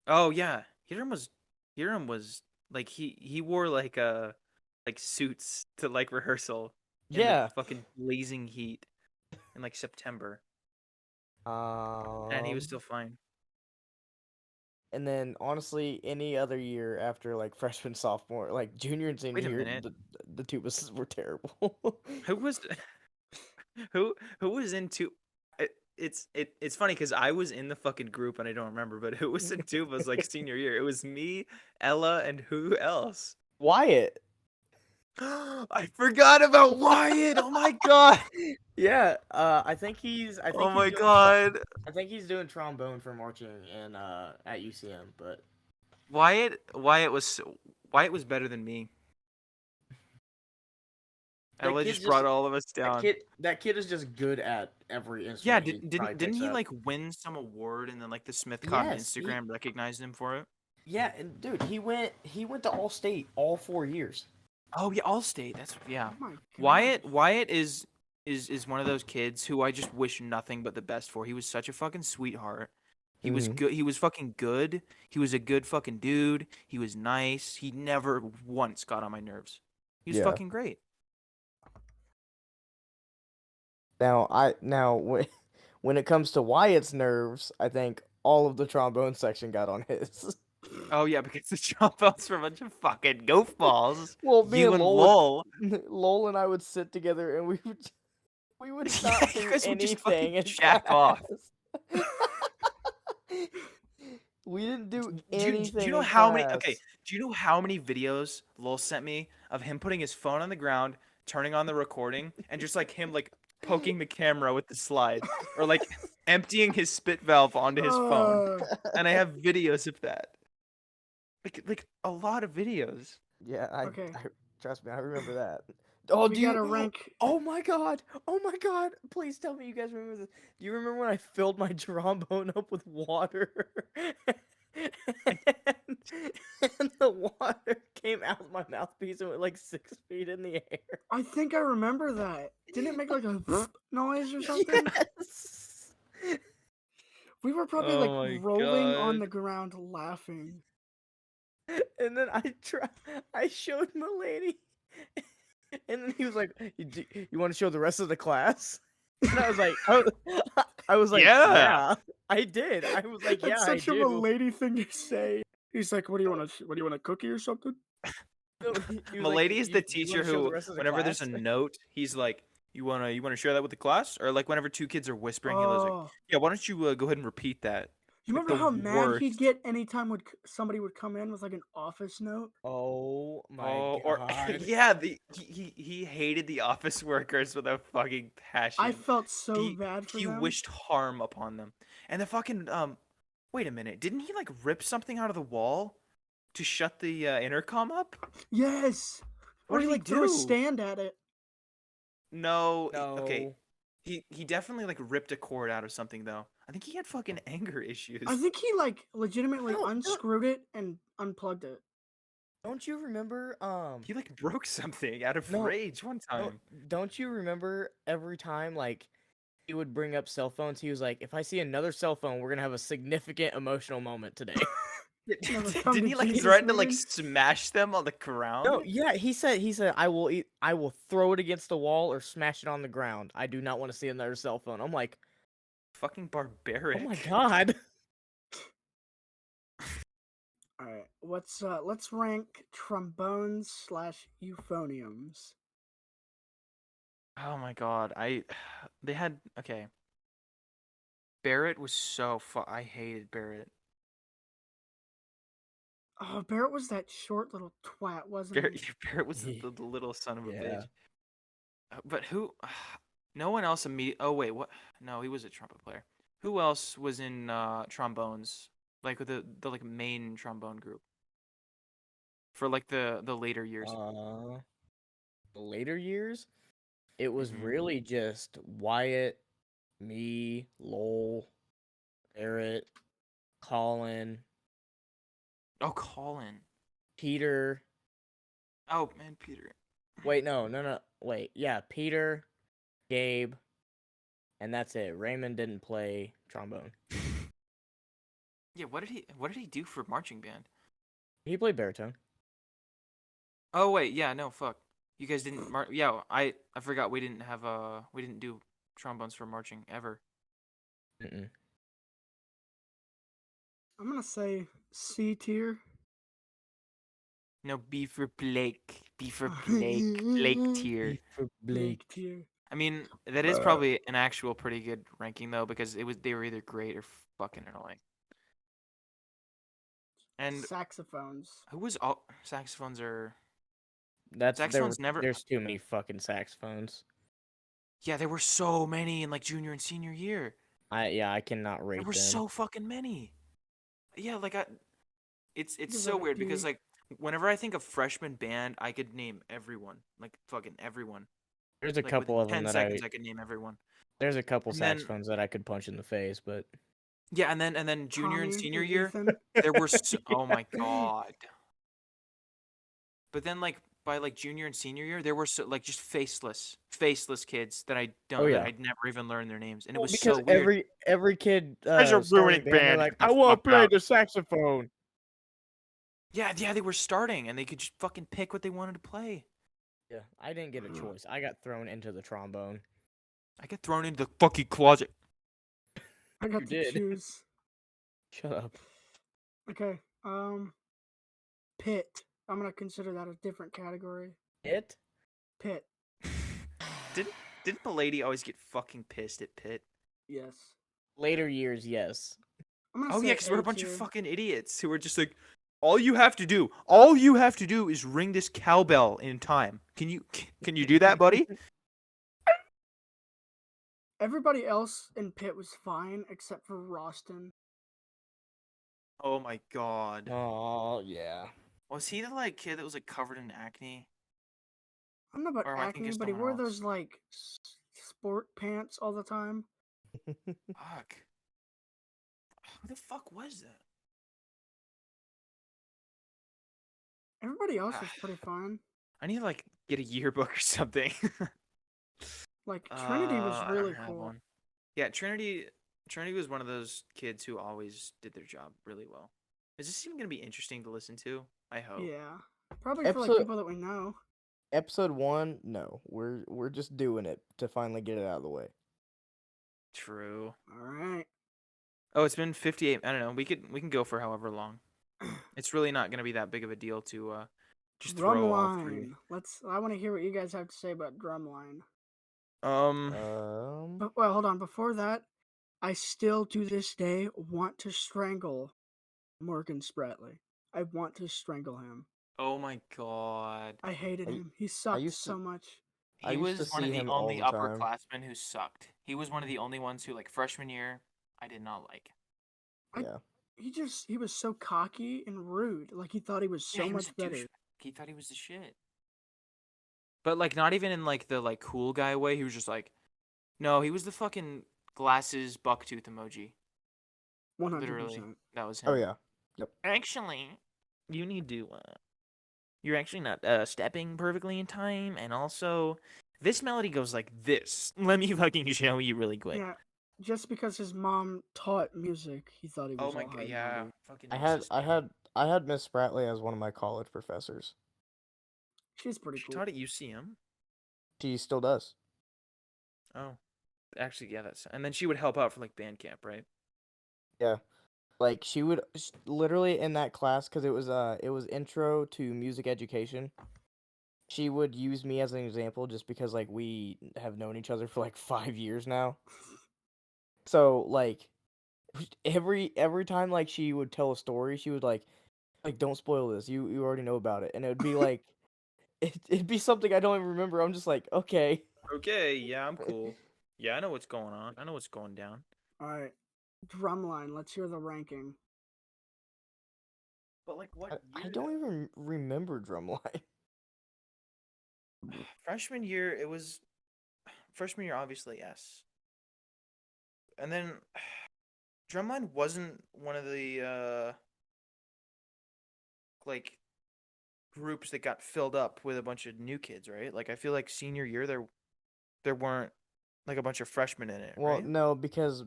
Oh yeah, Hiram was like he wore like suits to like rehearsal in the Yeah. fucking blazing heat in like September, and he was Um, still fine. and then honestly, any other year after like freshman, sophomore, like junior and senior Wait a year, minute, the two buses were terrible. who was who was in two? It's funny because I was in the fucking group and I don't remember, but who was in two was like senior year. It was me, Ella, and who else? Wyatt. I forgot about Wyatt. Oh my god. Yeah. I think he's Oh my doing god. I think he's doing trombone for marching in at UCM, but Wyatt was better than me. that Ella kid's just just brought all of us down. that kid is just good at every Yeah, instrument he probably didn't picks he up. like win some award and then like the Smith Cotton Yes, Instagram recognized him for it? yeah, and dude, he went to All State all 4 years. Oh yeah, Allstate. That's yeah. Oh my Wyatt gosh. Wyatt is one of those kids who I just wish nothing but the best for. He was such a fucking sweetheart. He was Mhm. good. He was fucking good. He was a good fucking dude. He was nice. He never once got on my nerves. He was Yeah. fucking great. Now when it comes to Wyatt's nerves, I think all of the trombone section got on his. Oh yeah, because the trombones were a bunch of fucking goofballs. Well, me You and and Lowell would Lowell. Lowell and I would sit together and we would Yeah, not you do guys would just fucking anything in jack class. off. We didn't do Do you anything know in how many? Okay, class. do you know how many videos Lowell sent me of him putting his phone on the ground, turning on the recording, and just like him like poking the camera with the slide, or like emptying his spit valve onto his phone? And I have videos of that. Like a lot of videos. Yeah, Okay. I trust me, I remember that. Oh, We do you? gotta rank. Oh my god! Oh my god! Please tell me you guys remember this. Do you remember when I filled my trombone up with water, and the water came out of my mouthpiece and went like 6 feet in the air? I think I remember that. Didn't it make like a noise or something? Yes. We were probably like Oh my rolling on god. the ground laughing. And then I showed my lady, and then he was like, "You want to show the rest of the class?" And I was like, I was like, Yeah. "Yeah, I did." I was like, "Yeah, That's I such a do." lady thing to say. He's like, "What do you want? What do you want, a cookie or something?" No, he was like, Milady is the You teacher want to show the who, rest of the whenever there's a class?" note, he's like, you wanna share that with the class?" Or like whenever two kids are whispering, he was like, Oh, "Yeah, why don't you go ahead and repeat that?" you Like remember the how mad he'd worst. get anytime somebody would come in with like an office note? Oh my Oh, or god! yeah, he hated the office workers with a fucking I passion. felt so He bad for he them. wished harm upon them. And the fucking wait a minute, didn't he like rip something out of the wall to shut the intercom up? Yes, What or he did he like threw a do? stand at it. No, okay. No. He definitely like ripped a cord out of something though. I think he had fucking anger issues. I think he like legitimately No, unscrewed it and unplugged it. don't you remember? He like broke something out of No, rage one no, time. don't you remember every time like he would bring up cell phones? He was like, "If I see another cell phone, we're gonna have a significant emotional moment today." Never come Didn't to he like Jesus threaten to like meeting. smash them on the No, ground? yeah, he said I will throw it against the wall or smash it on the ground. I do not want to see another cell phone. I'm like, Fucking oh my barbaric. god. All right, let's rank trombones slash euphoniums. Oh my god. They had okay. Barrett was so I hated Barrett. Oh, Barrett was that short little twat, wasn't Barrett, he? Barrett was Ye- the little son of a Yeah. bitch. But who? No one else Oh wait, what? No, he was a trumpet player. Who else was in trombones? Like with the like main trombone group for like the later years. Uh, later years, it was Hmm really just Wyatt, me, Lowell. Barrett, Colin, Oh, Colin. Peter. Oh man, Peter. Wait, no. Wait, yeah, Peter, Gabe, and that's it. Raymond didn't play trombone. Yeah, what did he do for marching band? He played baritone. Oh wait, yeah, no, fuck. You guys didn't yeah, I forgot we didn't do trombones for marching ever. Mm-mm. I'm gonna say C tier. No, B for Blake. B for Blake. Blake tier. For Blake tier. I mean, that is probably an actual pretty good ranking though, because they were either great or fucking annoying. And Saxophones. who was all saxophones are That's saxophones never there's too many fucking saxophones. Yeah, there were so many in like junior and senior year. I cannot There rate were them. so fucking many. Yeah, like it's Give so it a weird because D. like whenever I think of freshman band, I could name everyone. Like fucking everyone. There's a Like within couple of them 10 that seconds I could name everyone. there's a couple And then saxophones that I could punch in the face, but yeah, and then junior and Tommy senior and year, Ethan. there were oh my god. But then like by like junior and senior year, there were so, like just faceless kids that oh yeah. I'd never even learned their names, and it Well, was because so weird. every kid Guys are starting ruining band, they're band. like, Get the I want fuck to play out. the saxophone. Yeah, they were starting, and they could just fucking pick what they wanted to play. Yeah, I didn't get a choice. I got thrown into the trombone. I get thrown into the fucking closet. I got You to did. choose. Shut up. Okay. Pit. I'm gonna consider that a different category. It? Pit. Didn't the lady always get fucking pissed at Pitt? Yes. Later years, yes. I'm gonna Oh say yeah, because we're a A bunch of tier. fucking idiots who are just like, all you have to do is ring this cowbell in time. Can you do that, buddy? Everybody else in Pit was fine except for Roston. Oh my god. Oh yeah. Was he the like kid that was like covered in acne? I don't know about Or am I thinking acne, of but he someone wore else? those like sport pants all the time. Fuck. Who the fuck was that? Everybody else was pretty fine. I need to like get a yearbook or something. Like Trinity was I don't really have cool. one. Yeah, Trinity was one of those kids who always did their job really well. Is this even gonna be interesting to listen to? I hope. Yeah. Probably for like Episode people that we know. episode 1, no. We're just doing it to finally get it out of the way. True. Alright. Oh, it's been 58. I don't know. We can go for however long. It's really not gonna be that big of a deal to just throw all three. Drumline. I wanna hear what you guys have to say about Drumline. Um, But well, hold on. Before that, I still to this day want to strangle Morgan Spratley. I want to strangle him. Oh my god. I hated I him. He sucked used to so much. I He used to was one of see the him all only the time. upperclassmen who sucked. He was one of the only ones who, like, freshman year, I did not like. Yeah. He was so cocky and rude. Like he thought he was Yeah, so he was much a better. douche. He thought he was the shit. But, like, not even in, like, the, like, cool guy way. He was just like, no, he was the fucking glasses bucktooth emoji. 100%. Literally, that was him. Oh yeah. Yep. Actually, you need to, you're actually not stepping perfectly in time, and also, this melody goes like this. Let me fucking show you really quick. Yeah. Just because his mom taught music, he thought he was Oh my all high god, and yeah. mighty. Fucking I had Miss Spratley as one of my college professors. She's pretty She cool. taught at UCM? She still does. Oh. Actually, yeah, that's... And then she would help out for, like, band camp, right? Yeah. Like she would literally in that class because it was intro to music education. She would use me as an example just because like we have known each other for like 5 years now. So like every time like she would tell a story, she would like don't spoil this. You already know about it, and it would be like it'd be something I don't even remember. I'm just like okay. Okay, yeah, I'm cool. Yeah, I know what's going on. I know what's going down. Alright. Drumline, let's hear the ranking. But, like, what I year, don't even remember Drumline. Freshman year, it was... Freshman year, obviously, yes. And then... Drumline wasn't one of the like groups that got filled up with a bunch of new kids, right? Like I feel like senior year there weren't like a bunch of freshmen in it, Well, right? no, because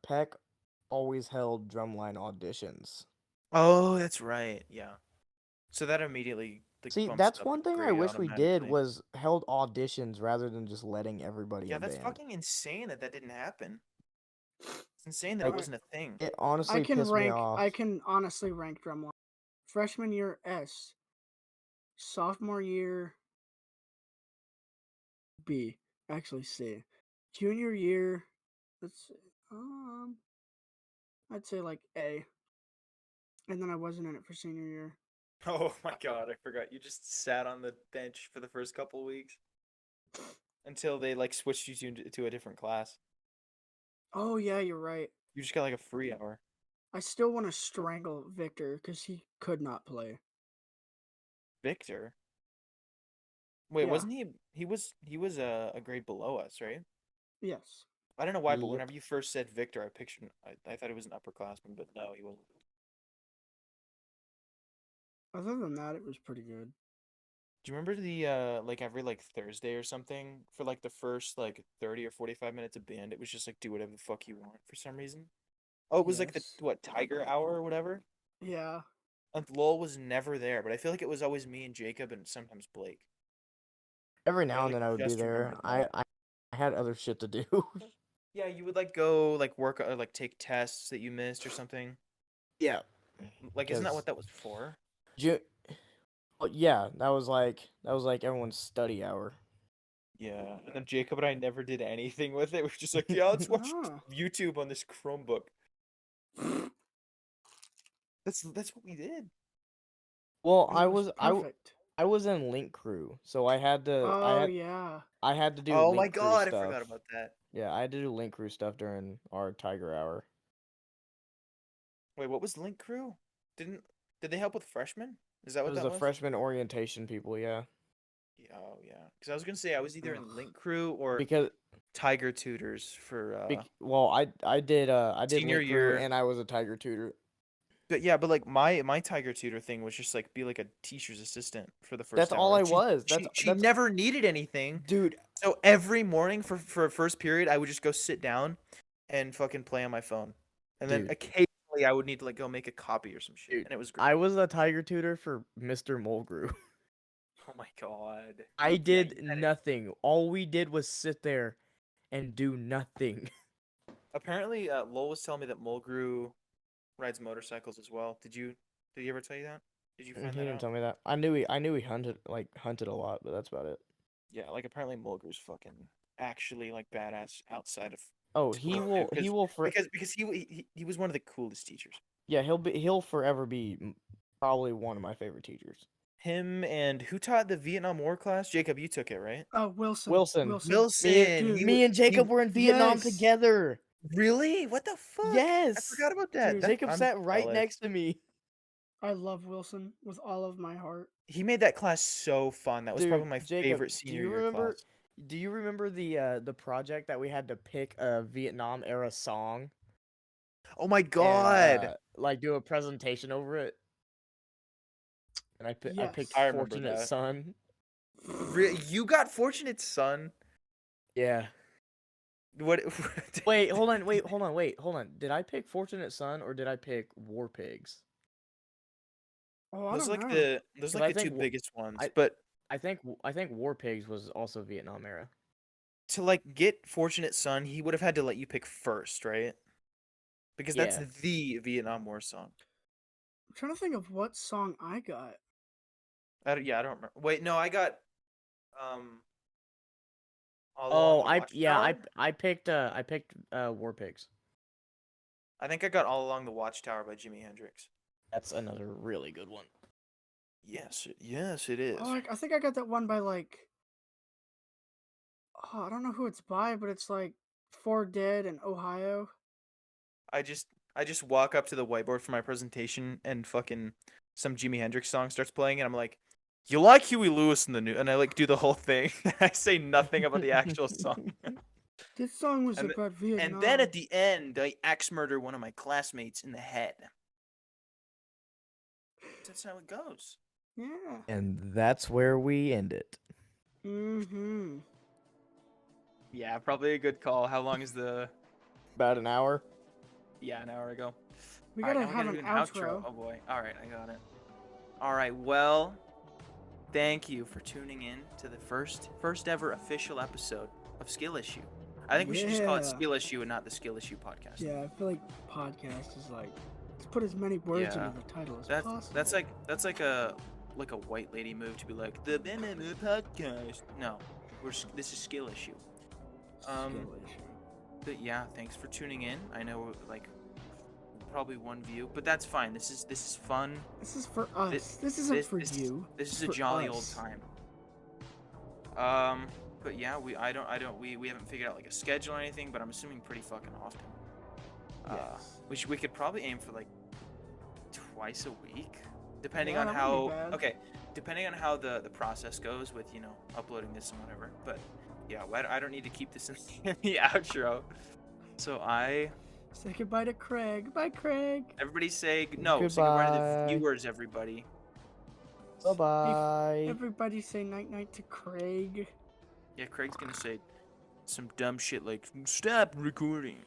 Peck always held drumline auditions. Oh, that's right. Yeah. So that immediately like See, bumps that's it up a one thing I grade wish we did automatically. was held auditions rather than just letting everybody Yeah, in that's band. fucking insane that that didn't happen. It's insane that it Like, Alright, wasn't a thing. it I honestly can pissed me rank. off. I can honestly rank drumline. Freshman year S, sophomore year B, actually C, junior year. Let's see, I'd say like A, and then I wasn't in it for senior year. Oh my god, I forgot. You just sat on the bench for the first couple of weeks until they like switched you to a different class. Oh yeah, you're right. You just got like a free hour. I still want to strangle Victor because he could not play. Victor. Wait, Yeah. wasn't he? He was a grade below us, right? Yes. I don't know why, but Yep. whenever you first said Victor, I thought he was an upperclassman, but no, he wasn't. Other than that, it was pretty good. Do you remember the like every like Thursday or something for like the first like 30 or 45 minutes of band, it was just like do whatever the fuck you want for some reason. Oh, it was like the Yes. what, Tiger Hour or whatever? Yeah. And Lowell was never there, but I feel like it was always me and Jacob and sometimes Blake. Every I now and like then I would be just there. remembered I that. I, I had other shit to do. Yeah, you would like go like work or like take tests that you missed or something. Yeah, Like, isn't that because what that was for? yeah, that was like everyone's study hour. Yeah. And then Jacob and I never did anything with it. We were just like, yeah, let's watch Oh. YouTube on this Chromebook. That's what we did. Well, And it was perfect. I was in link crew, so Oh yeah. I had to do Oh my link crew god, I stuff. forgot about that. Yeah, I had to do link crew stuff during our Tiger Hour. Wait, what was Link Crew? Did they help with freshmen? Is that It what was that the was? freshman orientation people, yeah. Yeah, oh yeah. Because I was gonna say I was either in Ugh. Link Crew or Because Tiger Tutors for well, I did senior link crew year. and I was a Tiger tutor. But yeah, but like my Tiger Tutor thing was just like be like a teacher's assistant for the That's first all hour. I And she was. she she That's never needed anything. dude. So every morning for first period, I would just go sit down and fucking play on my phone. And then Dude, occasionally I would need to like go make a copy or some shit. dude. And it was great. I was a Tiger tutor for Mr. Mulgrew. Oh my god. I Yeah, did nothing. All we did was sit there and do nothing. apparently Lowell was telling me that Mulgrew rides motorcycles as well. Did he ever tell you that? Did you He find that didn't out? tell me that. I knew he hunted a lot, but that's about it. Yeah, like apparently Mulgrew's fucking actually like badass outside of Oh, school too, he will for because he was one of the coolest teachers. yeah, he'll forever be probably one of my favorite teachers. Him and who taught the Vietnam War class? Jacob, you took it, right? Oh, Wilson. Wilson. Wilson. Wilson, Dude. Me and he Jacob were in Vietnam Yes. together. really? What the fuck? I Yes. forgot about that. Dude. That Jacob I'm sat right jealous. next to me. I love Wilson with all of my heart. He made that class so fun. That was Dude, probably my Jacob, favorite senior year class. do you remember the project that we had to pick a Vietnam era song Oh my and god. like do a presentation over it? And I picked I Yes. remember Fortunate that. Son. You got Fortunate Son. Yeah. What? Wait, hold on. Did I pick Fortunate Son or did I pick War Pigs? Oh, I Those are don't like know. those are Because like the two biggest ones. But I think War Pigs was also Vietnam era. to like get Fortunate Son, he would have had to let you pick first, right? Because that's Yeah. the Vietnam War song. I'm trying to think of what song I got. Yeah, I don't remember. Wait, no, I got um All Along Oh, the Watchtower. I picked War Pigs. I think I got All Along the Watchtower by Jimi Hendrix. That's another really good one. Yes, it is. Oh, I think I got that one by like. Oh, I don't know who it's by, but it's like Four Dead in Ohio. I just I just walk up to the whiteboard for my presentation and fucking some Jimi Hendrix song starts playing and I'm like, "You like Huey Lewis in the new?" And I like do the whole thing. I say nothing about the actual song. This song was And about Vietnam. And then at the end, I axe murder one of my classmates in the head. That's how it goes. Yeah. And that's where we end it. Mm-hmm. Yeah, probably a good call. How long is the? About an hour. Yeah, an hour ago. We All right, gotta now we have gotta an do an outro. outro. Oh boy. All right, I got it. All right. Well, thank you for tuning in to the first ever official episode of Skill Issue. I think we should just call it Yeah. Skill Issue and not the Skill Issue podcast. Yeah, I feel like podcast is like, let's put as many words Yeah. into the title as That's possible. that's like a white lady move to be like the MMA podcast. No, this is Skill Issue. Skill issue. But yeah, thanks for tuning in. I know like probably one view, but that's fine. This is fun. This is for us. This isn't for you. This is It's a for jolly old us. time. But yeah, we haven't figured out like a schedule or anything, but I'm assuming pretty fucking often. Yes. We could probably aim for like twice a week, depending Yeah, on that how wouldn't be bad. depending on how the process goes with uploading this and whatever. But yeah, I don't need to keep this in the outro. So Say goodbye to Craig. Bye, Craig. everybody say goodbye to the Goodbye. viewers, everybody. Bye-bye. Everybody say night-night to Craig. Yeah, Craig's gonna say some dumb shit like stop recording.